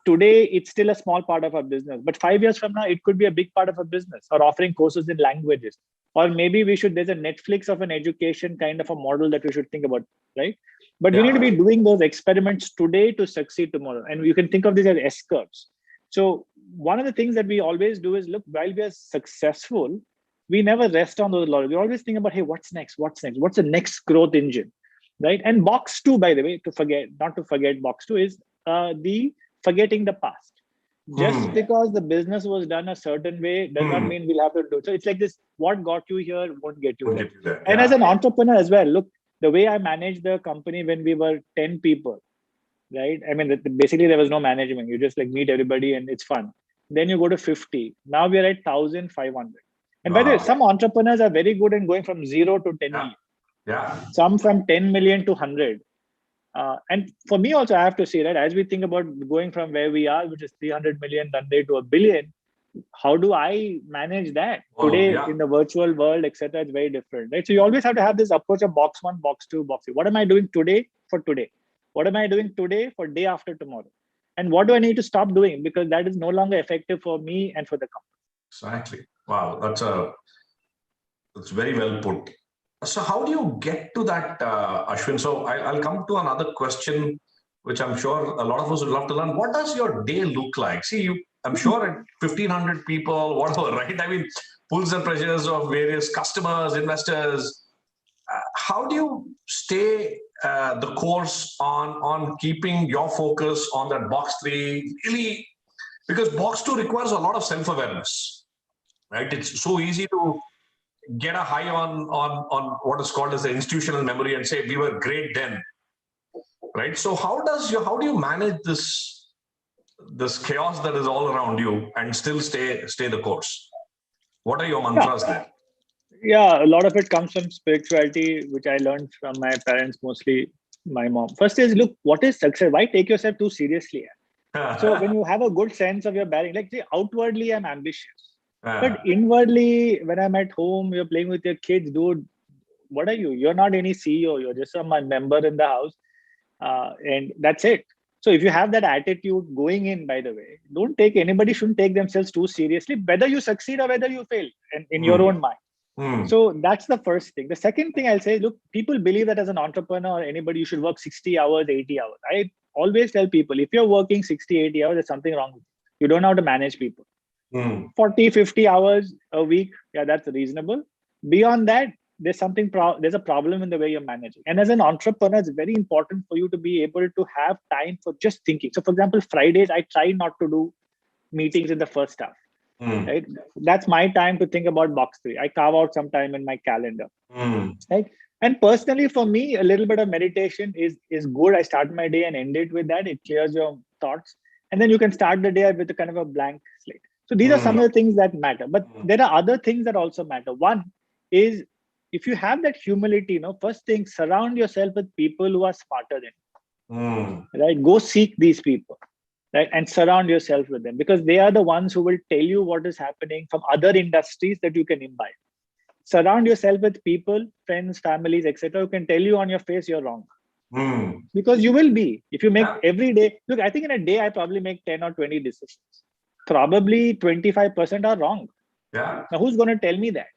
today it's still a small part of our business, but 5 years from now, it could be a big part of our business, or offering courses in languages. Or maybe there's a Netflix of an education kind of a model that we should think about, right? But we need to be doing those experiments today to succeed tomorrow. And you can think of this as S-curves. So one of the things that we always do is, look, while we are successful, we never rest on those laurels. We always think about, hey, what's next? What's the next growth engine, right? And box 2, by the way, not to forget box 2 is the forgetting the past. Just because the business was done a certain way does not mean we'll have to do it. So it's like this, what got you here won't get you there. And as an entrepreneur as well, look, the way I managed the company when we were 10 people, right? I mean, basically there was no management. You just meet everybody and it's fun. Then you go to 50. Now we are at 1,500. And by the way, some entrepreneurs are very good in going from 0 to 10 million. Yeah. Some from 10 million to 100. And for me also, I have to say that as we think about going from where we are, which is 300 million run rate to a billion, how do I manage that today in the virtual world, etc.? It's very different, right? So you always have to have this approach of box 1, box 2, box 3. What am I doing today for today? What am I doing today for day after tomorrow? And what do I need to stop doing? Because that is no longer effective for me and for the company. Exactly. Wow, that's very well put. So how do you get to that, Ashwin? So I'll come to another question, which I'm sure a lot of us would love to learn. What does your day look like? See, I'm sure at 1,500 people, whatever, right? I mean, pulls and pressures of various customers, investors. How do you stay the course on keeping your focus on that box 3? Really, because box 2 requires a lot of self-awareness, right? It's so easy to get a high on what is called as the institutional memory and say we were great then, right? So how do you manage this chaos that is all around you and still stay the course? What are your mantras there? Yeah, a lot of it comes from spirituality, which I learned from my parents, mostly my mom. First is, look, what is success? Why take yourself too seriously? So when you have a good sense of your bearing, like say outwardly I'm ambitious, but inwardly when I'm at home, you're playing with your kids, dude, what are you? You're not any CEO. You're just a member in the house. And that's it. So if you have that attitude going in, by the way, anybody shouldn't take themselves too seriously, whether you succeed or whether you fail, and in your own mind. So that's the first thing. The second thing I'll say, look, people believe that as an entrepreneur or anybody, you should work 60 hours, 80 hours. I always tell people, if you're working 60, 80 hours, there's something wrong with you. You don't know how to manage people. 40, 50 hours a week, yeah, that's reasonable. Beyond that, there's there's a problem in the way you're managing. And as an entrepreneur, it's very important for you to be able to have time for just thinking. So for example, Fridays, I try not to do meetings in the first half. Right? That's my time to think about box 3. I carve out some time in my calendar. Right? And personally, for me, a little bit of meditation is good. I start my day and end it with that. It clears your thoughts. And then you can start the day with a kind of a blank slate. So these are some of the things that matter. But there are other things that also matter. One is, if you have that humility, first thing, surround yourself with people who are smarter than you. Right? Go seek these people. Right? And surround yourself with them, because they are the ones who will tell you what is happening from other industries that you can imbibe. Surround yourself with people, friends, families, etc., who can tell you on your face you're wrong. Because you will be. If you make every day, look, I think in a day, I probably make 10 or 20 decisions. Probably 25% are wrong. Yeah. Now, who's going to tell me that?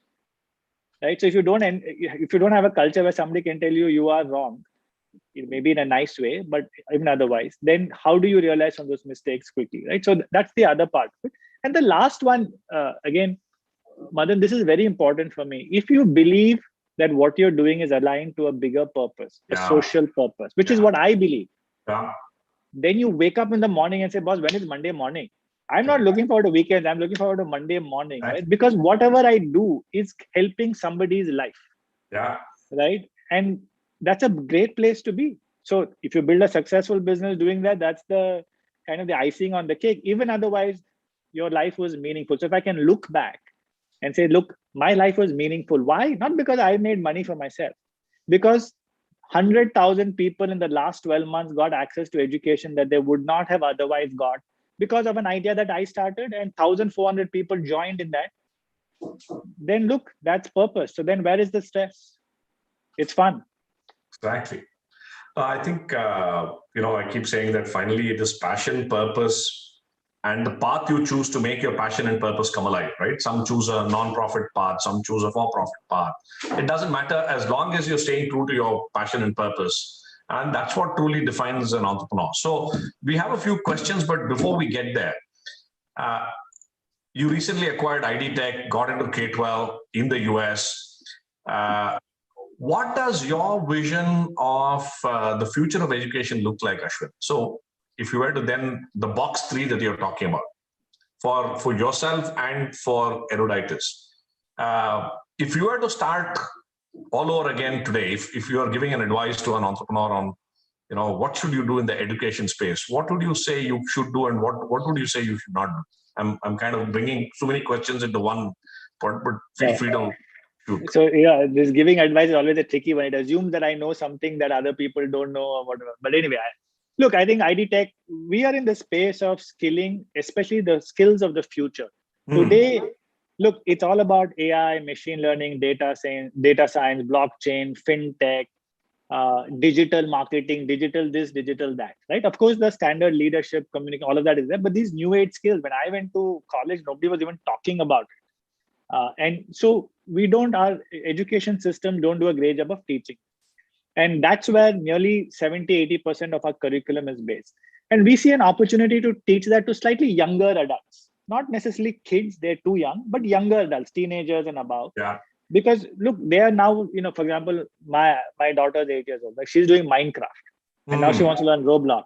Right? So if you don't have a culture where somebody can tell you you are wrong, maybe in a nice way, but even otherwise, then how do you realize from those mistakes quickly? Right? So that's the other part of it. And the last one, again, Madan, this is very important for me. If you believe that what you're doing is aligned to a bigger purpose, a social purpose, which is what I believe, then you wake up in the morning and say, boss, when is Monday morning? I'm not looking forward to weekends. I'm looking forward to Monday morning, right? Because whatever I do is helping somebody's life. Yeah. Right? And that's a great place to be. So if you build a successful business doing that, that's the kind of the icing on the cake. Even otherwise, your life was meaningful. So if I can look back and say, look, my life was meaningful. Why? Not because I made money for myself, because 100,000 people in the last 12 months got access to education that they would not have otherwise got because of an idea that I started, and 1,400 people joined in that. Then look, that's purpose. So then where is the stress? It's fun. Exactly. I think, I keep saying that finally it is passion, purpose, and the path you choose to make your passion and purpose come alive, right? Some choose a non-profit path, some choose a for-profit path. It doesn't matter as long as you're staying true to your passion and purpose. And that's what truly defines an entrepreneur. So we have a few questions, but before we get there, you recently acquired EdTech, got into K-12 in the US. What does your vision of the future of education look like, Ashwin? So if you were to then, the box 3 that you're talking about, for yourself and for Eruditus, if you were to start all over again today, if you are giving an advice to an entrepreneur on, what should you do in the education space, what would you say you should do, and what would you say you should not do? I'm kind of bringing so many questions into one part, but feel free to shoot. So this giving advice is always a tricky one. It assumes that I know something that other people don't know or whatever. But anyway, look, I think EdTech, we are in the space of skilling, especially the skills of the future. Today, look, it's all about AI, machine learning, data science, blockchain, fintech, digital marketing, digital this, digital that, right? Of course, the standard leadership, communication, all of that is there. But these new age skills, when I went to college, nobody was even talking about it. And so our education system don't do a great job of teaching. And that's where nearly 70-80% of our curriculum is based. And we see an opportunity to teach that to slightly younger adults, not necessarily kids, they're too young, but younger adults, teenagers and above. Yeah. Because look, they are now, for example, my daughter is 8 years old. Like, she's doing Minecraft, and now she wants to learn Roblox.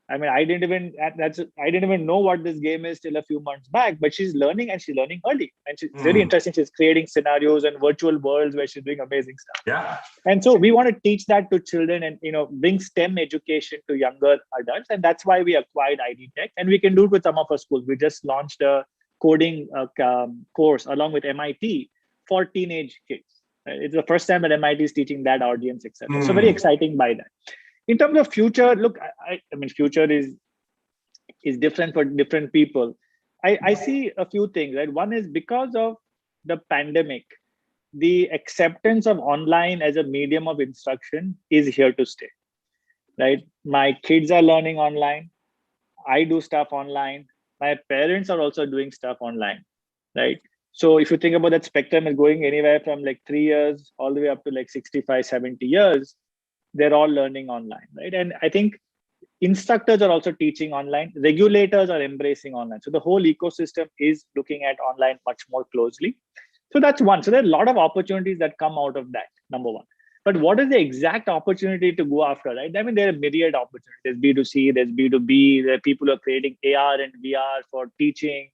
I mean, I didn't even know what this game is till a few months back, but she's learning, and she's learning early. And she's really interesting. She's creating scenarios and virtual worlds where she's doing amazing stuff. Yeah. And so we want to teach that to children and, bring STEM education to younger adults. And that's why we acquired EdTech. And we can do it with some of our schools. We just launched a coding course along with MIT for teenage kids. It's the first time that MIT is teaching that audience, etc. So very exciting by that. In terms of future, look, I mean, future is different for different people. I see a few things, right? One is because of the pandemic, the acceptance of online as a medium of instruction is here to stay, right? My kids are learning online. I do stuff online. My parents are also doing stuff online, right? So if you think about that spectrum is going anywhere from like 3 years all the way up to like 65, 70 years, they're all learning online, right? And I think instructors are also teaching online. Regulators are embracing online. So the whole ecosystem is looking at online much more closely. So that's one. So there are a lot of opportunities that come out of that, number one. But what is the exact opportunity to go after, right? I mean, there are myriad opportunities. There's B2C, there's B2B, there are people who are creating AR and VR for teaching,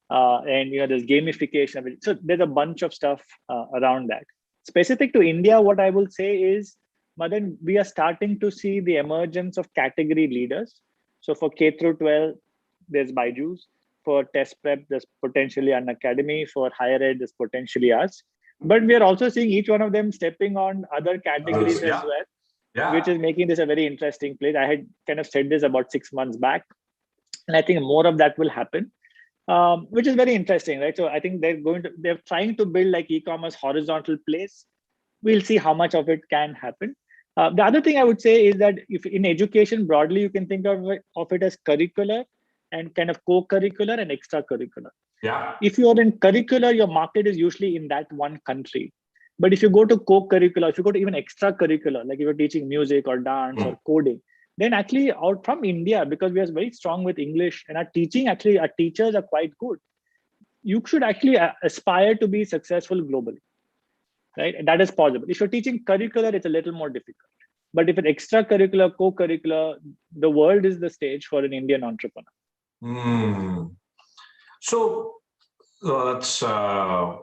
and there's gamification of it. So there's a bunch of stuff around that. Specific to India, what I will say is, Madan, we are starting to see the emergence of category leaders. So for K through 12, there's Byju's. For test prep, there's potentially an academy. For higher ed, there's potentially us. But we are also seeing each one of them stepping on other categories as well, which is making this a very interesting place. I had kind of said this about 6 months back, and I think more of that will happen, which is very interesting, right? So I think they're trying to build like e-commerce horizontal place. We'll see how much of it can happen. The other thing I would say is that if in education broadly, you can think of it as curricular and kind of co-curricular and extracurricular. Yeah. If you are in curricular, your market is usually in that one country. But if you go to co-curricular, if you go to even extracurricular, like if you're teaching music or dance or coding, then actually out from India, because we are very strong with English and our teachers are quite good. You should actually aspire to be successful globally, right? And that is possible. If you're teaching curricular, it's a little more difficult. But if it's extracurricular, co-curricular, the world is the stage for an Indian entrepreneur. So that's I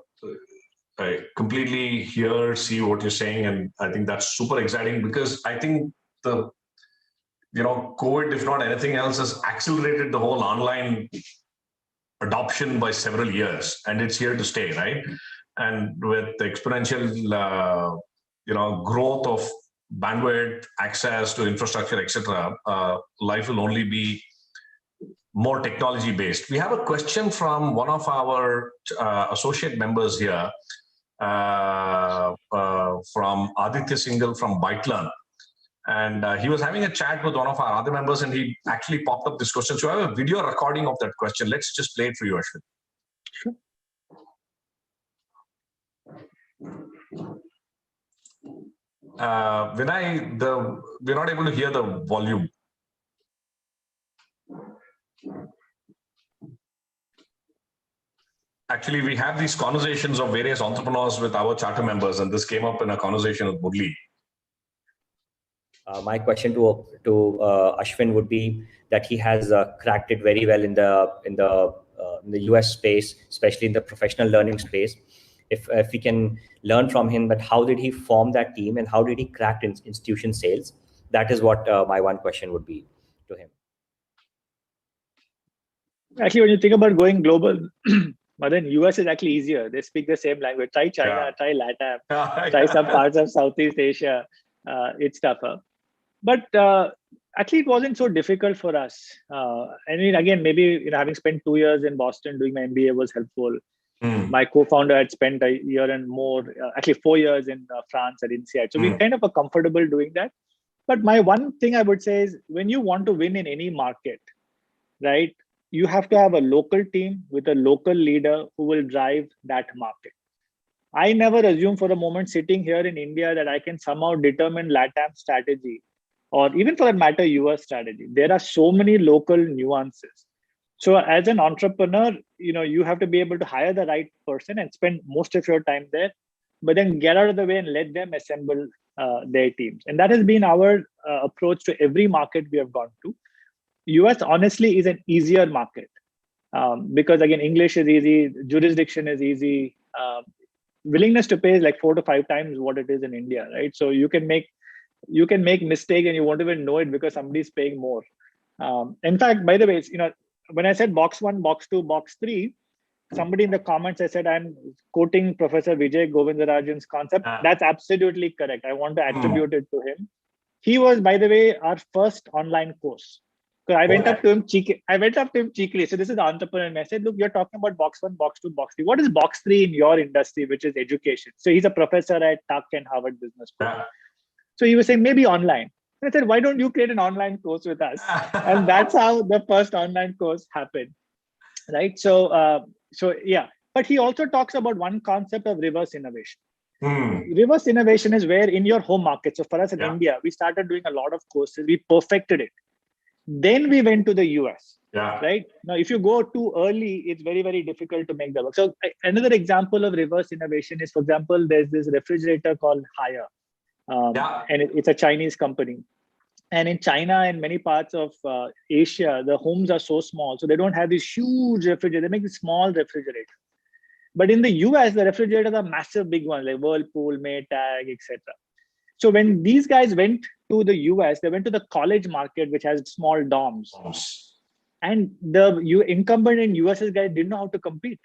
completely see what you're saying, and I think that's super exciting because I think COVID, if not anything else, has accelerated the whole online adoption by several years, and it's here to stay, right? And with the exponential growth of bandwidth, access to infrastructure, etc., life will only be more technology based. We have a question from one of our associate members here, from Aditya Singhal from Bytlearn. And he was having a chat with one of our other members, and he actually popped up this question. So I have a video recording of that question. Let's just play it for you, Ashwin. Sure. Vinay, we're not able to hear the volume. Actually, we have these conversations of various entrepreneurs with our charter members, and this came up in a conversation with Murli. My question to Ashwin would be that he has cracked it very well in the US space, especially in the professional learning space. If we can learn from him, but how did he form that team and how did he crack institution sales? That is what my one question would be to him. Actually, when you think about going global, but then US is actually easier. They speak the same language. Try China, try LATAM, try some parts of Southeast Asia. It's tougher. But actually, it wasn't so difficult for us. I mean, again, maybe having spent 2 years in Boston doing my MBA was helpful. My co-founder had spent a year and more, actually 4 years in France at INSEAD. So we kind of are comfortable doing that. But my one thing I would say is when you want to win in any market, right, you have to have a local team with a local leader who will drive that market. I never assume for a moment sitting here in India that I can somehow determine LATAM strategy or even for that matter, US strategy. There are so many local nuances. So as an entrepreneur, you have to be able to hire the right person and spend most of your time there, but then get out of the way and let them assemble their teams. And that has been our approach to every market we have gone to. US honestly is an easier market because again, English is easy, jurisdiction is easy, willingness to pay is like 4 to 5 times what it is in India, right? So you can make mistake and you won't even know it because somebody's paying more. In fact, by the way, when I said box 1, box 2, box 3, somebody in the comments, I said, I'm quoting Professor Vijay Govindarajan's concept. That's absolutely correct. I want to attribute it to him. He was, by the way, our first online course. So I went up to him cheekily. So this is the entrepreneur. And I said, look, you're talking about box 1, box 2, box 3. What is box 3 in your industry, which is education? So he's a professor at Tuck and Harvard Business School. So he was saying, maybe online. And I said, why don't you create an online course with us? And that's how the first online course happened, right? So yeah. But he also talks about one concept of reverse innovation. Reverse innovation is where in your home market. So for us in India, we started doing a lot of courses. We perfected it. Then we went to the US. Yeah. Right now, if you go too early, it's very, very difficult to make that work. So another example of reverse innovation is, for example, there's this refrigerator called Haier, and it's a Chinese company. And in China and many parts of Asia, the homes are so small, so they don't have these huge refrigerators. They make these small refrigerators. But in the US, the refrigerators are massive, big ones like Whirlpool, Maytag, etc. So when these guys went to the US, they went to the college market, which has small dorms. And the incumbent in US's guys didn't know how to compete.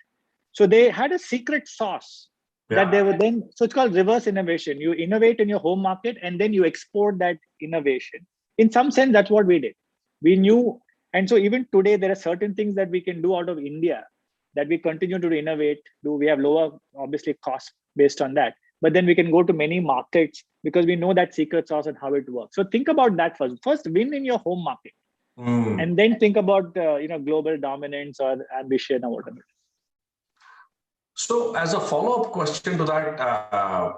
So they had a secret sauce that they were then, so it's called reverse innovation. You innovate in your home market and then you export that innovation. In some sense, that's what we did. We knew, and so even today, there are certain things that we can do out of India that we continue to innovate, we have lower, obviously, costs based on that. But then we can go to many markets because we know that secret sauce and how it works. So think about that first. First, win in your home market. And then think about global dominance or ambition or whatever. So as a follow-up question to that,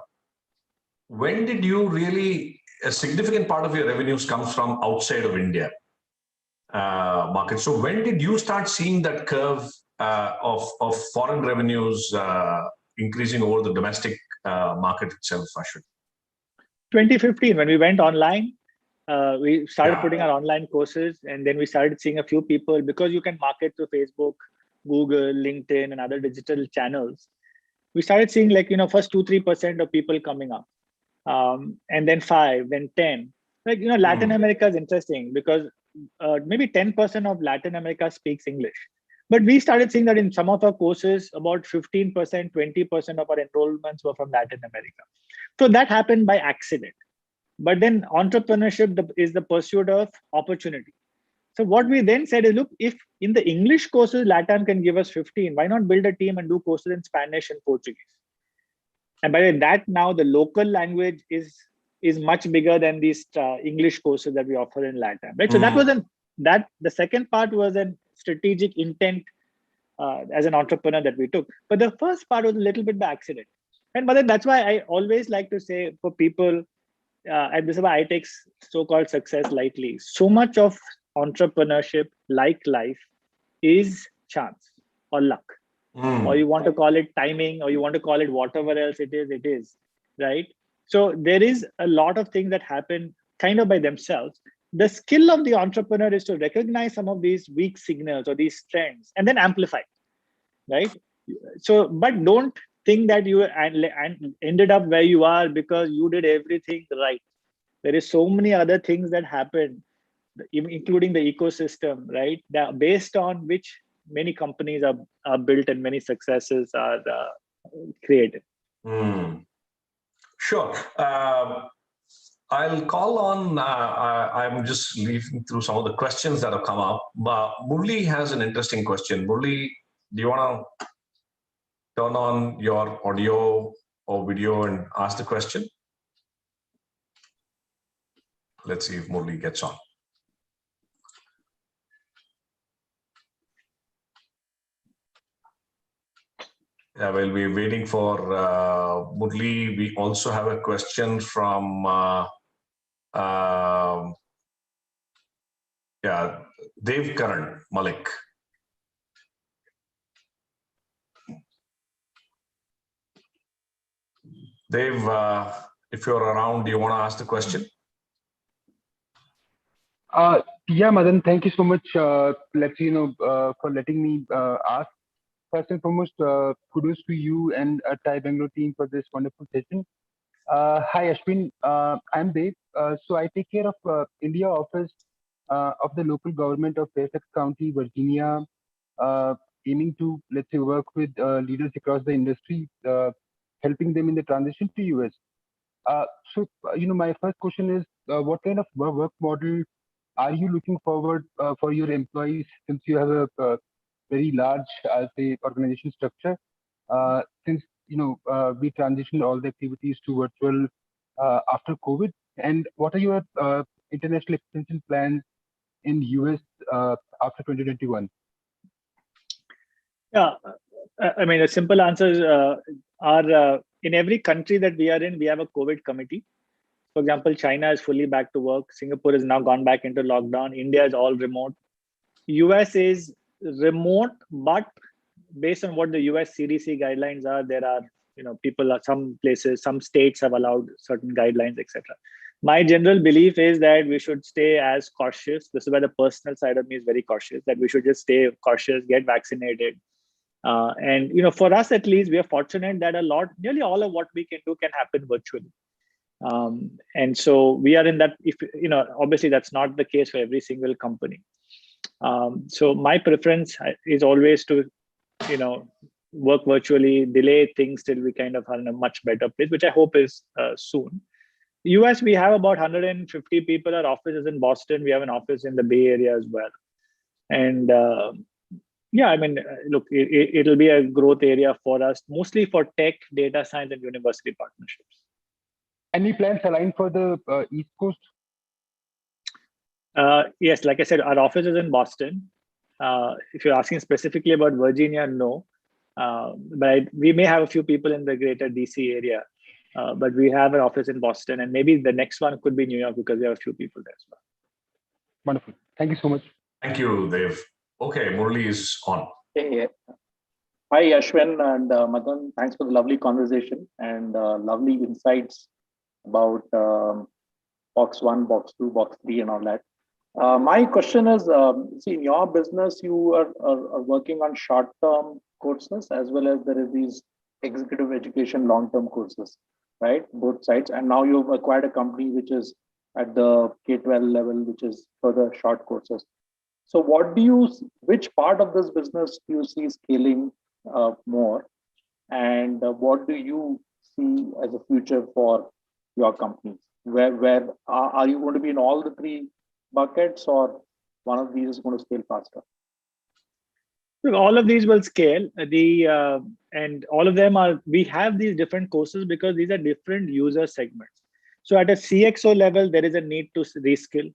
when did you really, a significant part of your revenues comes from outside of India market. So when did you start seeing that curve of foreign revenues increasing over the domestic market itself, Ashwin? 2015, when we went online, we started putting our online courses, and then we started seeing a few people, because you can market to Facebook, Google, LinkedIn, and other digital channels. We started seeing first 2-3% of people coming up, and then 5, then 10. Latin America is interesting because maybe 10% of Latin America speaks English. But we started seeing that in some of our courses, about 15%, 20% of our enrollments were from Latin America. So that happened by accident. But then entrepreneurship is the pursuit of opportunity. So what we then said is, look, if in the English courses, LATAM can give us 15, why not build a team and do courses in Spanish and Portuguese? And by that, now the local language is much bigger than these English courses that we offer in LATAM, right? So that was the second part was a strategic intent as an entrepreneur that we took. But the first part was a little bit by accident. And but then that's why I always like to say for people, and this is why I take so-called success lightly. So much of entrepreneurship, like life, is chance or luck, or you want to call it timing, or you want to call it whatever else it is, right? So there is a lot of things that happen kind of by themselves. The skill of the entrepreneur is to recognize some of these weak signals or these trends and then amplify, right? So, but don't think that you ended up where you are because you did everything right. There is so many other things that happen, including the ecosystem, right? That based on which many companies are built and many successes are created. Sure. I'll call on, I'm just leafing through some of the questions that have come up. Murli has an interesting question. Murli, do you want to turn on your audio or video and ask the question? Let's see if Murli gets on. Yeah, while we're waiting for Murli, we also have a question from Dev Karan Malik. Dev, if you're around, do you want to ask the question? Yeah, Madan, thank you so much. For letting me ask. First and foremost, kudos to you and Travelguru team for this wonderful session. Hi, Ashwin. I'm Dev. So I take care of India office of the local government of Fairfax County, Virginia, aiming to, let's say, work with leaders across the industry, helping them in the transition to US. So, my first question is, what kind of work model are you looking forward for your employees, since you have a very large, I'll say, organization structure? Since we transitioned all the activities to virtual after COVID, and what are your international expansion plans in US after 2021? Yeah, I mean, a simple answer is are in every country that we are in, we have a COVID committee. For example, China is fully back to work. Singapore has now gone back into lockdown. India is all remote. US is remote, but based on what the US CDC guidelines are, there are, people are some places, some states have allowed certain guidelines, etc. My general belief is that we should stay as cautious. This is where the personal side of me is very cautious, that we should just stay cautious, get vaccinated. And, for us, at least, we are fortunate that nearly all of what we can do can happen virtually. And so we are in that, obviously that's not the case for every single company. So my preference is always to, work virtually, delay things till we kind of are in a much better place, which I hope is soon. US, we have about 150 people. Our office is in Boston. We have an office in the Bay Area as well. And look, it'll be a growth area for us, mostly for tech, data science, and university partnerships. Any plans aligned for the East Coast? Yes, like I said, our office is in Boston. If you're asking specifically about Virginia, no. But we may have a few people in the greater DC area. But we have an office in Boston, and maybe the next one could be New York because we have a few people there as well. Wonderful. Thank you so much. Thank you, Dev. Okay, Murali is on. Hey. Hi, Ashwin and Madan. Thanks for the lovely conversation and lovely insights about box 1, box 2, box 3 and all that. My question is, see, in your business, you are working on short-term courses as well as there is these executive education long-term courses, right? Both sides. And now you've acquired a company which is at the K-12 level, which is further short courses. So which part of this business do you see scaling more? And what do you see as a future for your companies? Where are you going to be in all the 3 buckets, or one of these is going to scale faster? All of these will scale. And all of them we have these different courses because these are different user segments. So at a CXO level, there is a need to reskill.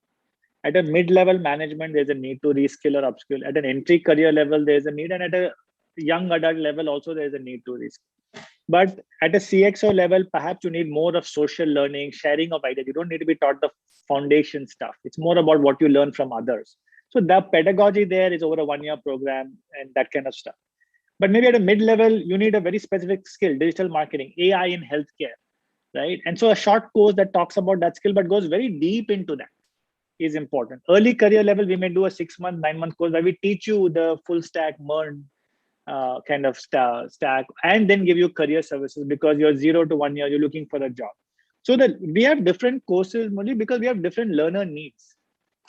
At a mid-level management, there's a need to reskill or upskill. At an entry career level, there's a need. And at a young adult level, also there's a need to reskill. But at a CXO level, perhaps you need more of social learning, sharing of ideas. You don't need to be taught the foundation stuff. It's more about what you learn from others. So the pedagogy there is over a 1-year program and that kind of stuff. But maybe at a mid-level, you need a very specific skill, digital marketing, AI in healthcare, right? And so a short course that talks about that skill, but goes very deep into that is important. Early career level, we may do a 6-month, 9-month course where we teach you the full stack, MERN kind of stack, and then give you career services because you're 0 to 1 year, you're looking for a job. So that we have different courses only because we have different learner needs,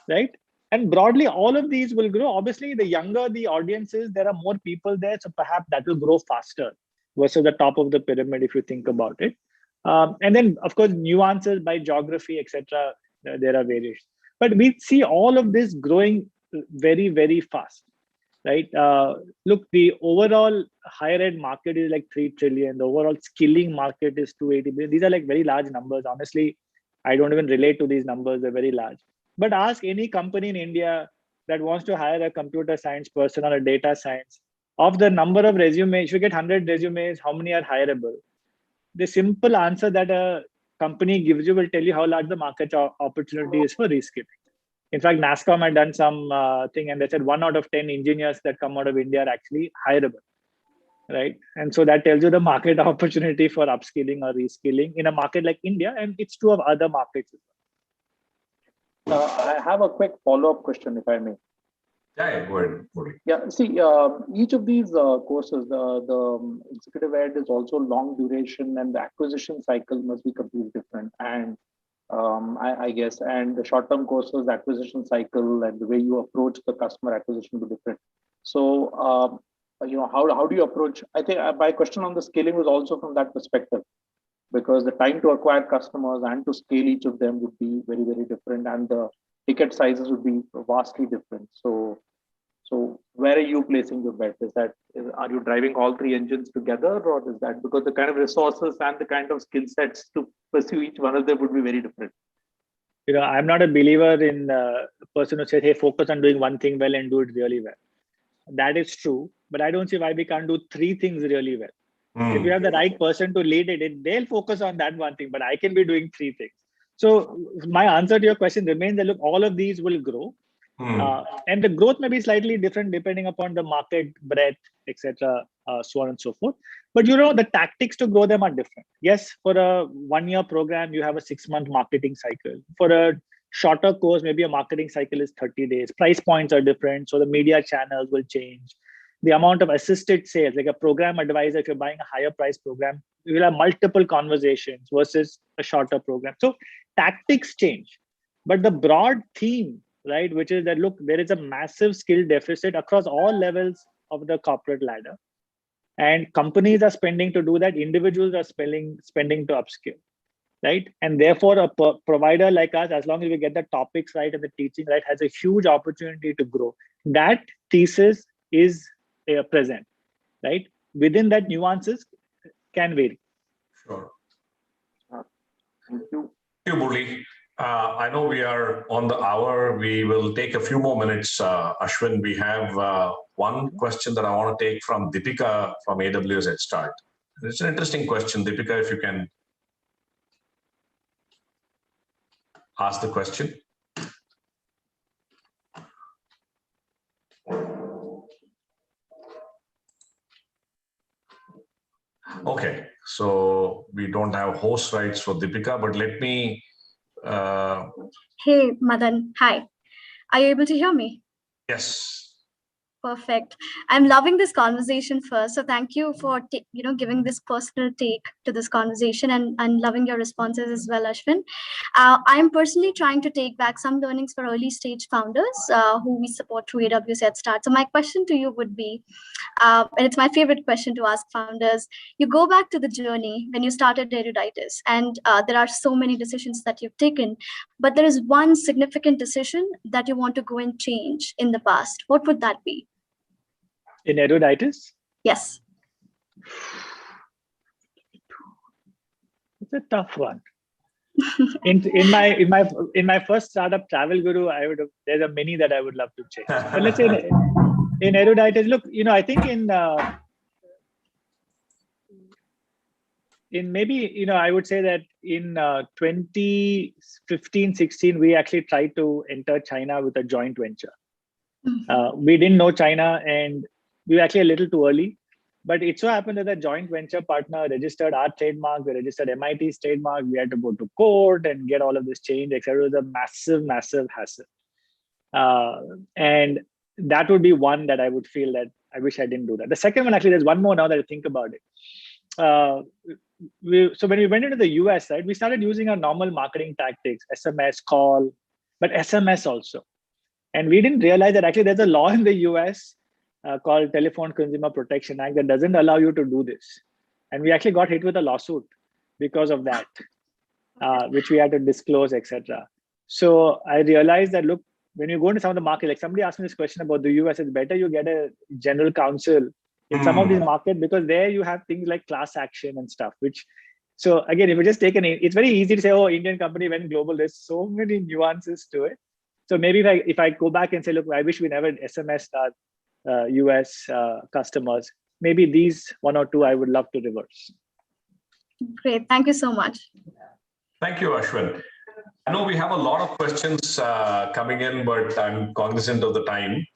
right? And broadly, all of these will grow. Obviously, the younger the audience is, there are more people there. So perhaps that will grow faster versus the top of the pyramid, if you think about it. And then, of course, nuances by geography, etc. There are variations. But we see all of this growing very, very fast, right? Look, the overall higher ed market is like 3 trillion. The overall skilling market is 280 billion. These are like very large numbers. Honestly, I don't even relate to these numbers. They're very large. But ask any company in India that wants to hire a computer science person or a data science. Of the number of resumes, if you get 100 resumes, how many are hireable? The simple answer that a company gives you will tell you how large the market opportunity is for reskilling. In fact, NASCOM had done some thing and they said 1 out of 10 engineers that come out of India are actually hireable, right? And so that tells you the market opportunity for upskilling or reskilling in a market like India, and it's true of other markets as well. I have a quick follow-up question, if I may. Yeah, go ahead. Yeah, see, each of these courses, the executive ed is also long duration, and the acquisition cycle must be completely different. And I guess, and the short-term courses, acquisition cycle, and the way you approach the customer acquisition will be different. So, how do you approach? I think my question on the scaling was also from that perspective, because the time to acquire customers and to scale each of them would be very, very different, and the ticket sizes would be vastly different. So where are you placing your bet? Are you driving all 3 engines together, or is that because the kind of resources and the kind of skill sets to pursue each one of them would be very different? I'm not a believer in a person who says, hey, focus on doing one thing well and do it really well. That is true, but I don't see why we can't do 3 things really well. If you have the right person to lead it, they'll focus on that one thing, but I can be doing 3 things. So my answer to your question remains that, look, all of these will grow. And the growth may be slightly different depending upon the market breadth, etc., so on and so forth. But the tactics to grow them are different. Yes, for a 1-year program, you have a 6-month marketing cycle. For a shorter course, maybe a marketing cycle is 30 days. Price points are different, so the media channels will change. The amount of assisted sales, like a program advisor, if you're buying a higher price program, you will have multiple conversations versus a shorter program. So tactics change, but the broad theme, right, which is that, look, there is a massive skill deficit across all levels of the corporate ladder. And companies are spending to do that. Individuals are spending to upskill, right? And therefore, a provider like us, as long as we get the topics right and the teaching right, has a huge opportunity to grow. That thesis is present, right? Within that, nuances can vary. Sure. Thank you. Thank you, Murli. I know we are on the hour. We will take a few more minutes. Ashwin, we have one question that I want to take from Deepika from AWS at Start. It's an interesting question. Deepika, if you can ask the question. Okay, so we don't have host rights for Deepika, but let me... Hey, Madan. Hi. Are you able to hear me? Yes. Perfect. I'm loving this conversation first. So thank you for giving this personal take to this conversation, and loving your responses as well, Ashwin. I'm personally trying to take back some learnings for early stage founders who we support through AWS at Start. So my question to you would be, and it's my favorite question to ask founders, you go back to the journey when you started Eruditus, and there are so many decisions that you've taken, but there is one significant decision that you want to go and change in the past. What would that be? In Eruditus? Yes. It's a tough one. in my first startup, Travelguru, there's a many that I would love to change. But let's say in Eruditus, look, I think in maybe, I would say that in 2015-16, we actually tried to enter China with a joint venture. We didn't know China, and we were actually a little too early. But it so happened that the joint venture partner registered our trademark, we registered MIT's trademark, we had to go to court and get all of this changed, etc. It was a massive, massive hassle. And that would be one that I would feel that I wish I didn't do that. The second one, actually, there's one more now that I think about it. So when we went into the US, right, we started using our normal marketing tactics, SMS, call, but SMS also. And we didn't realize that actually there's a law in the US called Telephone Consumer Protection Act that doesn't allow you to do this. And we actually got hit with a lawsuit because of that, which we had to disclose, etc. So I realized that, look, when you go into some of the market, like somebody asked me this question about the US, it's better you get a general counsel in some of these markets, because there you have things like class action and stuff, so again, if you just take it's very easy to say, oh, Indian company went global. There's so many nuances to it. So maybe if I go back and say, look, I wish we never SMS our US customers, maybe these one or two I would love to reverse. Great. Thank you so much. Thank you, Ashwin. I know we have a lot of questions coming in, but I'm cognizant of the time.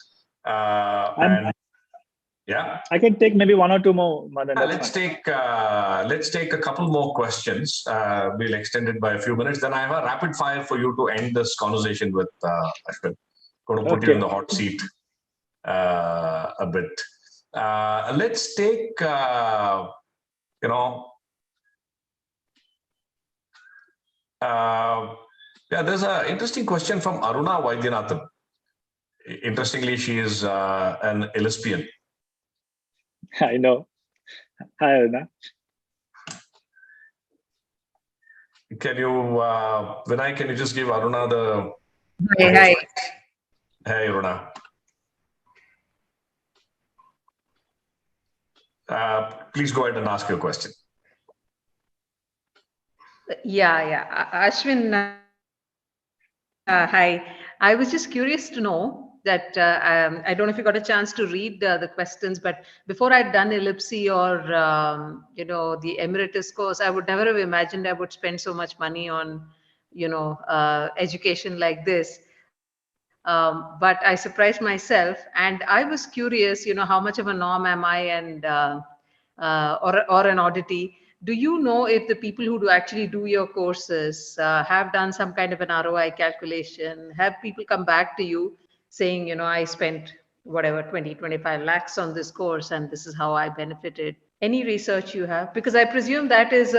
Yeah, I can take maybe one or two more. Let's take a couple more questions. We'll extend it by a few minutes. Then I have a rapid fire for you to end this conversation with, Ashwin. Going to put you in the hot seat a bit. Let's take, there's an interesting question from Aruna Vaidyanathan. Interestingly, she is an LSPN. I know. Hi, Aruna. Can you, Vinay, can you just give Aruna the... Hi. Hey, Aruna. Please go ahead and ask your question. Yeah. Ashwin, hi. I was just curious to know that I don't know if you got a chance to read the questions, but before I'd done Ellipse or the Emeritus course, I would never have imagined I would spend so much money on education like this. But I surprised myself, and I was curious, how much of a norm am I, and or an oddity. Do you know if the people who do actually do your courses have done some kind of an ROI calculation? Have people come back to you saying, I spent whatever 20-25 lakhs on this course, and this is how I benefited? Any research you have? Because I presume that is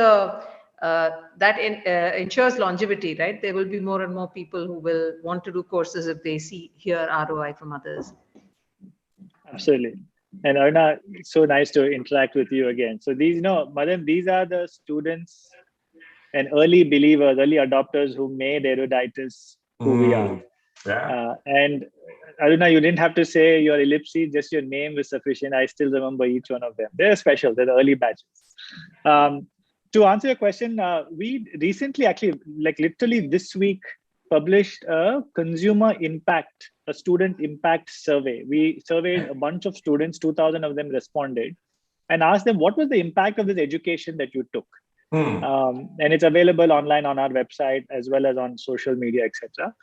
ensures longevity, right? There will be more and more people who will want to do courses if they hear ROI from others. Absolutely. And Aruna, it's so nice to interact with you again. So these, Madan, these are the students and early believers, early adopters who made Eruditus who we are. Yeah. And Aruna, you didn't have to say your ellipsis, just your name is sufficient. I still remember each one of them. They're special. They're the early batches. To answer your question, we recently, actually, like literally this week, published a consumer impact, a student impact survey. We surveyed a bunch of students, 2,000 of them responded, and asked them, what was the impact of this education that you took? And it's available online on our website, as well as on social media, etc.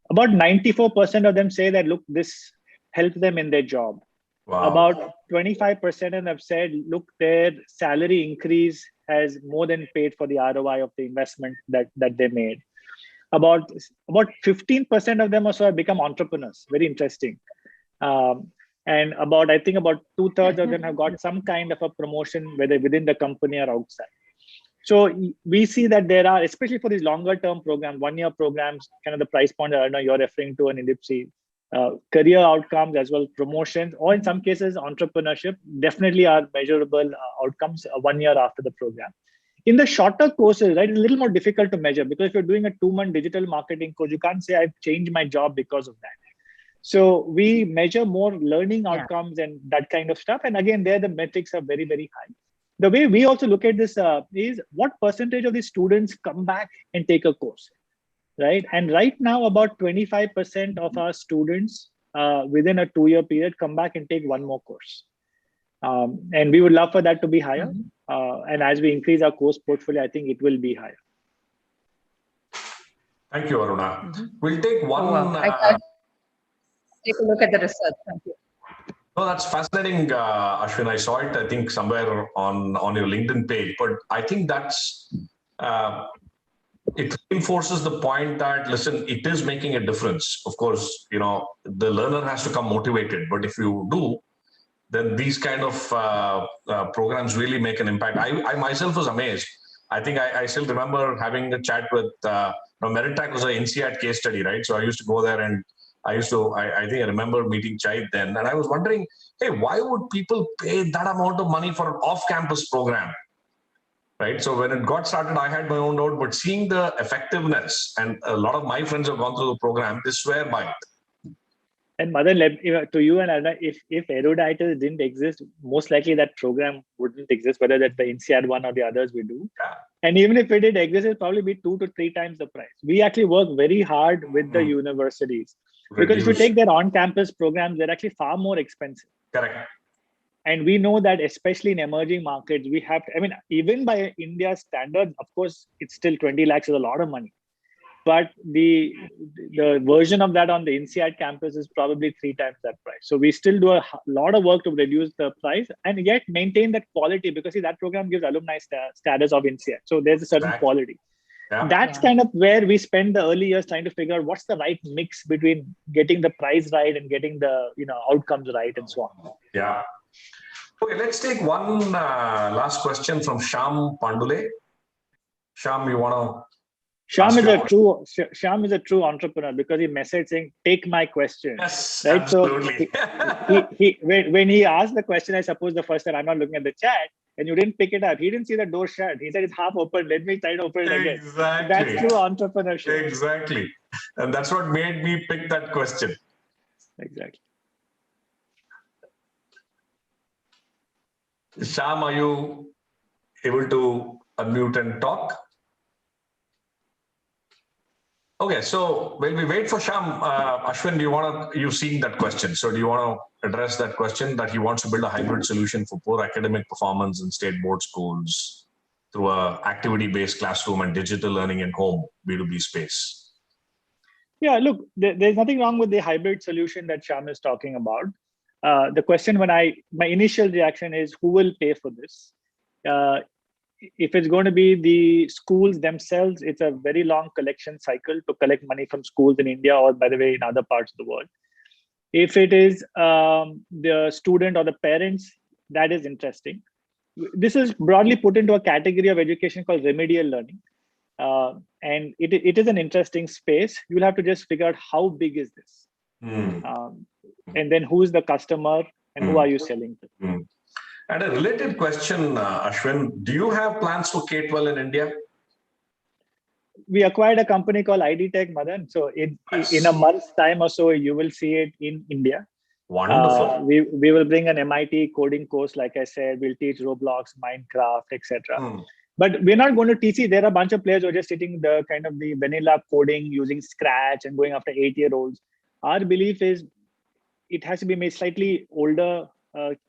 About 94% of them say that, look, this helped them in their job. Wow. About 25% of them have said, look, their salary increase has more than paid for the ROI of the investment that they made. About 15% of them also have become entrepreneurs. Very interesting. And I think about 2/3 of them have got some kind of a promotion, whether within the company or outside. So we see that there are, especially for these longer term programs, 1-year programs, kind of the price point that I know you're referring to an ellipsis, career outcomes as well, promotions, or in some cases, entrepreneurship definitely are measurable outcomes 1 year after the program. In the shorter courses, right, it's a little more difficult to measure, because if you're doing a 2-month digital marketing course, you can't say I've changed my job because of that. So we measure more learning outcomes and that kind of stuff. And again, there the metrics are very, very high. The way we also look at this is what percentage of the students come back and take a course, right? And right now, about 25% of our students within a 2-year period come back and take 1 more course. And we would love for that to be higher. And as we increase our course portfolio, I think it will be higher. Thank you, Aruna. We'll take one. Take a look at the research. Thank you. No, that's fascinating, Ashwin. I saw it, I think, somewhere on your LinkedIn page. But I think that's it reinforces the point that, listen, it is making a difference. Of course, the learner has to come motivated. But if you do, then these kind of programs really make an impact. I myself was amazed. I think I still remember having a chat with Meritech was an INSEAD case study, right? So I used to go there, and I think I remember meeting Chait then, and I was wondering, hey, why would people pay that amount of money for an off-campus program, right? So when it got started, I had my own doubt, but seeing the effectiveness, and a lot of my friends have gone through the program, they swear by it. And Madan, to you and Anna, if Eruditus didn't exist, most likely that program wouldn't exist, whether that's the INSEAD one or the others we do. Yeah. And even if it did exist, it'd probably be 2 to 3 times the price. We actually work very hard with the universities. Because if you take their on-campus programs, they're actually far more expensive. Correct. And we know that, especially in emerging markets, we have to, even by India's standards, of course, it's still 20 lakhs is a lot of money. But the version of that on the INSEAD campus is probably 3 times that price. So we still do a lot of work to reduce the price and yet maintain that quality, because that program gives alumni status of INSEAD. So there's a certain quality. Yeah. That's kind of where we spend the early years trying to figure out what's the right mix between getting the price right and getting the outcomes right and so on. Yeah. Okay, let's take one last question from Shyam Pandule. Shyam, you want to? Shyam is a true entrepreneur, because he messaged saying, "Take my question." Yes, right? absolutely. So when he asked the question, I suppose the first time, I'm not looking at the chat, and you didn't pick it up. He didn't see the door shut. He said it's half open. Let me try to open it again. Exactly. That's true entrepreneurship. Exactly. And that's what made me pick that question. Exactly. Shyam, are you able to unmute and talk? Okay, so while we wait for Shyam, Ashwin, you've seen that question. So do you want to address that question, that he wants to build a hybrid solution for poor academic performance in state board schools through a activity-based classroom and digital learning in home B2B space? Yeah, look, there's nothing wrong with the hybrid solution that Shyam is talking about. The question my initial reaction is, who will pay for this? If it's going to be the schools themselves, it's a very long collection cycle to collect money from schools in India, or by the way, in other parts of the world. If it is the student or the parents, that is interesting. This is broadly put into a category of education called remedial learning. And it is an interesting space. You'll have to just figure out how big is this, and then who is the customer and who are you selling to. And a related question, Ashwin, do you have plans for K-12 in India? We acquired a company called EdTech, Madan. So in a month's time or so, you will see it in India. Wonderful. We will bring an MIT coding course, like I said. We'll teach Roblox, Minecraft, etc. But we're not going to teach it. There are a bunch of players who are just teaching the kind of the vanilla coding using Scratch and going after 8-year-olds. Our belief is it has to be made slightly older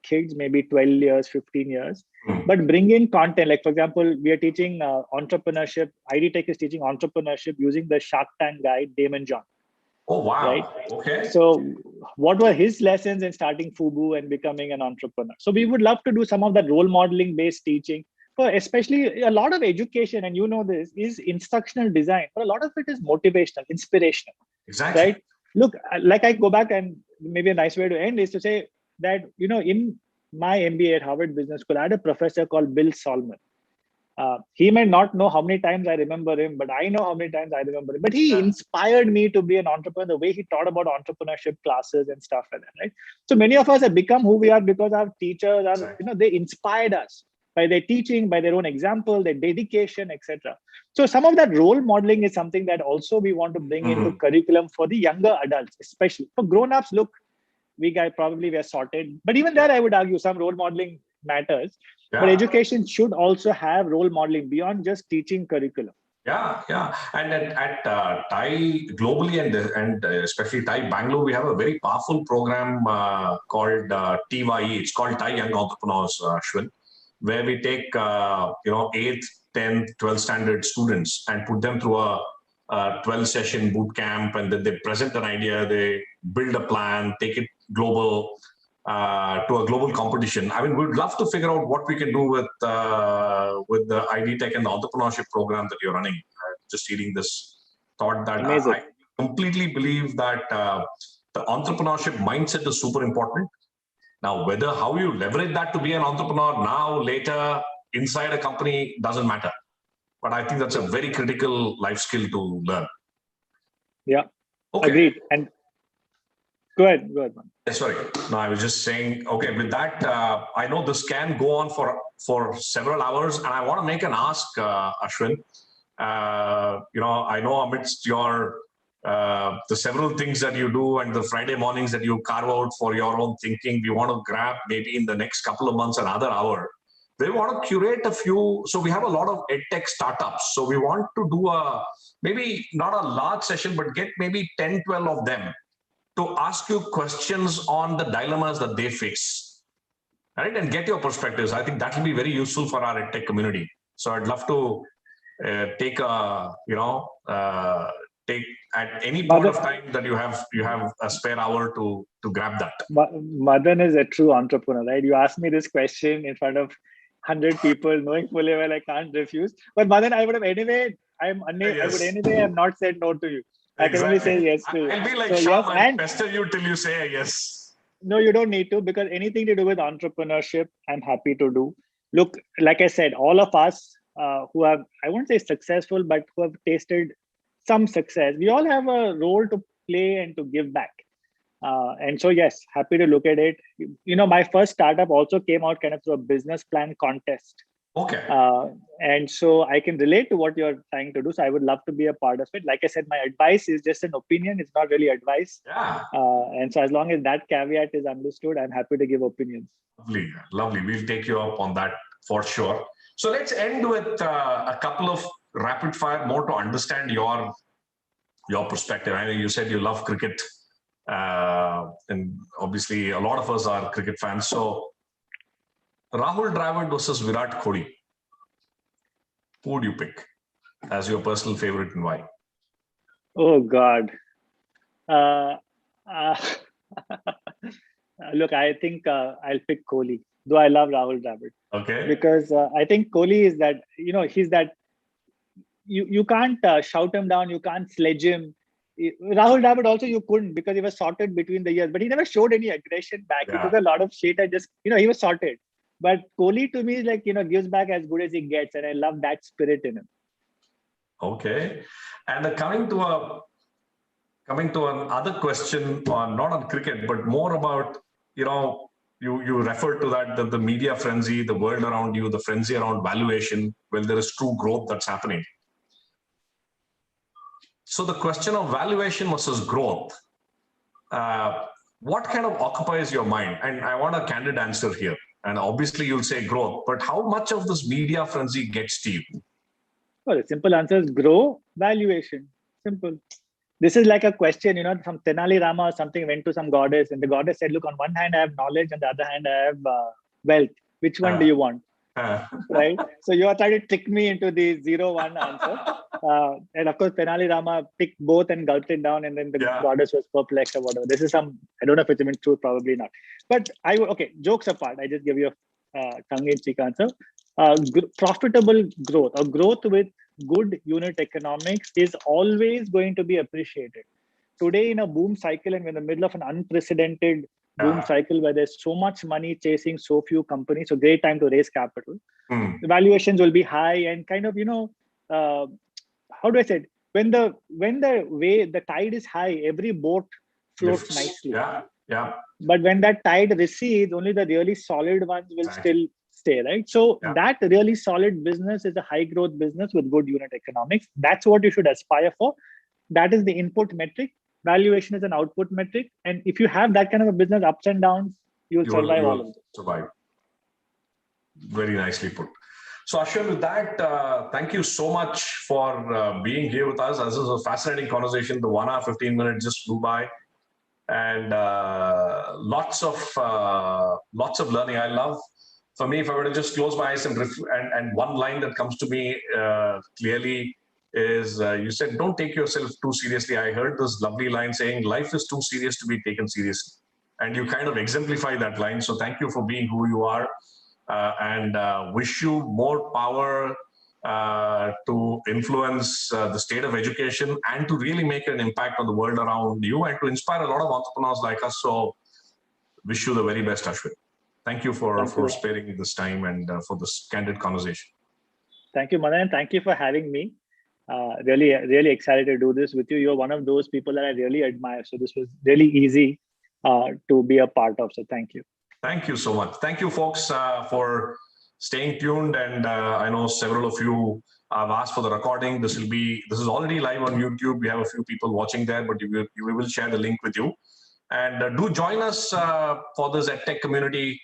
kids, maybe 12 years, 15 years, but bring in content. Like, for example, we are teaching entrepreneurship. EdTech is teaching entrepreneurship using the Shark Tank guy, Damon John. Oh, wow. Right? Okay. So what were his lessons in starting Fubu and becoming an entrepreneur? So we would love to do some of that role modeling based teaching. For especially a lot of education, and you know this, is instructional design. But a lot of it is motivational, inspirational. Exactly. Right? Look, like I go back, and maybe a nice way to end is to say that, you know, in my MBA at Harvard Business School, I had a professor called Bill Solomon. He may not know how many times I remember him, but I know how many times I remember him. But he inspired me to be an entrepreneur, the way he taught about entrepreneurship classes and stuff like that, right? So many of us have become who we are because our teachers are, you know, they inspired us by their teaching, by their own example, their dedication, etc. So some of that role modeling is something that also we want to bring into curriculum for the younger adults, especially. For grown-ups, look, we are sorted. But even there, I would argue some role modeling matters. Yeah. But education should also have role modeling beyond just teaching curriculum. Yeah, yeah. And at TIE globally and especially TIE Bangalore, we have a very powerful program called TYE. It's called TIE Young Entrepreneurs, Ashwin, where we take 8th, 10th, 12th standard students and put them through a 12-session boot camp, and then they present an idea, they build a plan, take it global to a global competition. I mean, we'd love to figure out what we can do with the EdTech and the entrepreneurship program that you're running. Just reading this thought that I completely believe that the entrepreneurship mindset is super important. Now, how you leverage that to be an entrepreneur now, later, inside a company, doesn't matter. But I think that's a very critical life skill to learn. Yeah, okay. Agreed. And go ahead, man. Sorry, no, I was just saying, okay, with that, I know this can go on for several hours, and I want to make an ask, Ashwin. I know amidst your the several things that you do and the Friday mornings that you carve out for your own thinking, we want to grab maybe in the next couple of months another hour. We want to curate a few. So we have a lot of EdTech startups. So we want to do maybe not a large session, but get maybe 10, 12 of them to ask you questions on the dilemmas that they face, right? And get your perspectives. I think that will be very useful for our EdTech community. So I'd love to take at any point of time that you have a spare hour to grab that. Madan is a true entrepreneur, right? You asked me this question in front of 100 people, knowing fully well I can't refuse. But Madan, I would have anyway. I would anyway have not said no to you. I can only say yes to you. I'll be like Shyam and pester you till you say a yes. No, you don't need to, because anything to do with entrepreneurship, I'm happy to do. Look, like I said, all of us who have, I won't say successful, but who have tasted some success, we all have a role to play and to give back. And so, yes, happy to look at it. You know, my first startup also came out kind of through a business plan contest. Okay. And so I can relate to what you're trying to do. So I would love to be a part of it. Like I said, my advice is just an opinion. It's not really advice. Yeah. And so as long as that caveat is understood, I'm happy to give opinions. Lovely, lovely. We'll take you up on that for sure. So let's end with a couple of rapid fire more to understand your perspective. I know you said you love cricket. And obviously a lot of us are cricket fans. So Rahul Dravid versus Virat Kohli. Who would you pick as your personal favorite and why? Oh God, Uh, uh, Look, I think I'll pick Kohli, though I love Rahul Dravid. Okay. Because I think Kohli is that, he's that, you can't shout him down, you can't sledge him. Rahul Dravid also you couldn't, because he was sorted between the years, but he never showed any aggression back. Yeah. He took a lot of shit and just, he was sorted. But Kohli to me is like, gives back as good as he gets, and I love that spirit in him. Okay. And coming to another question on, not on cricket, but more about, you referred to that, the media frenzy, the world around you, the frenzy around valuation, well, there is true growth that's happening. So the question of valuation versus growth, what kind of occupies your mind? And I want a candid answer here. And obviously you'll say growth, but how much of this media frenzy gets to you? Well, the simple answer is grow, valuation. Simple. This is like a question, from Tenali Rama or something went to some goddess, and the goddess said, look, on one hand I have knowledge, on the other hand I have wealth. Which one do you want? Right? So you are trying to trick me into the 0-1 answer. And of course, Tenali Rama picked both and gulped it down, and then the goddess was perplexed or whatever. This is I don't know if it's even true, probably not. But okay, jokes apart, I just give you a tongue-in-cheek answer. Profitable growth or growth with good unit economics is always going to be appreciated. Today, in a boom cycle, and we're in the middle of an unprecedented boom cycle where there's so much money chasing so few companies, so great time to raise capital. The valuations will be high, and kind of, how do I say it? When the tide is high, every boat floats nicely. Yeah. But when that tide recedes, only the really solid ones will still stay, right? So that really solid business is a high growth business with good unit economics. That's what you should aspire for. That is the input metric. Valuation is an output metric. And if you have that kind of a business, ups and downs, you'll survive all of them. Survive. Very nicely put. So Ashwin, with that, thank you so much for being here with us. This is a fascinating conversation. The 1 hour, 15 minutes just flew by. And lots of learning. I love, for me, if I were to just close my eyes and one line that comes to me clearly is, you said, don't take yourself too seriously. I heard this lovely line saying, life is too serious to be taken seriously. And you kind of exemplify that line. So thank you for being who you are, and wish you more power to influence the state of education and to really make an impact on the world around you and to inspire a lot of entrepreneurs like us. So wish you the very best, Ashwin. Thank you for sparing this time and for this candid conversation. Thank you, Madan. Thank you for having me. Really, really excited to do this with you. You're one of those people that I really admire. So this was really easy to be a part of. So thank you. Thank you so much. Thank you, folks, for staying tuned. And I know several of you have asked for the recording. This is already live on YouTube. We have a few people watching there, but we will share the link with you. And do join us for this EdTech community.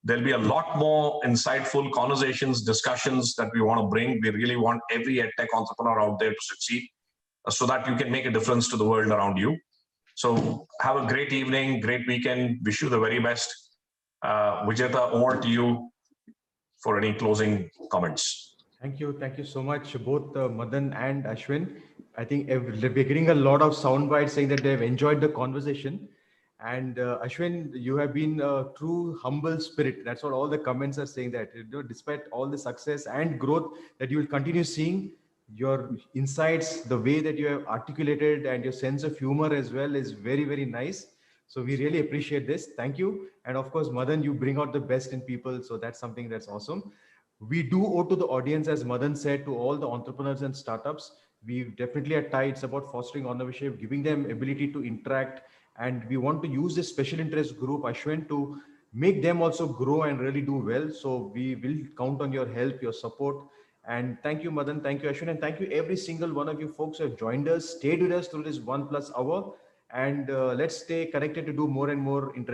There'll be a lot more insightful conversations, discussions that we want to bring. We really want every EdTech entrepreneur out there to succeed so that you can make a difference to the world around you. So have a great evening, great weekend. Wish you the very best. Vijeta, over to you for any closing comments. Thank you so much, both Madan and Ashwin. I think we're getting a lot of sound bites saying that they've enjoyed the conversation. And Ashwin, you have been a true humble spirit. That's what all the comments are saying, that despite all the success and growth that you will continue seeing, your insights, the way that you have articulated, and your sense of humor as well is very, very nice. So we really appreciate this. Thank you. And of course, Madan, you bring out the best in people. So that's something that's awesome. We do owe to the audience, as Madan said, to all the entrepreneurs and startups. We definitely at TIE, it's about fostering entrepreneurship, giving them ability to interact. And we want to use this special interest group, Ashwin, to make them also grow and really do well. So we will count on your help, your support. And thank you, Madan. Thank you, Ashwin. And thank you, every single one of you folks who have joined us, stayed with us through this 1+ hour. And let's stay connected to do more and more interesting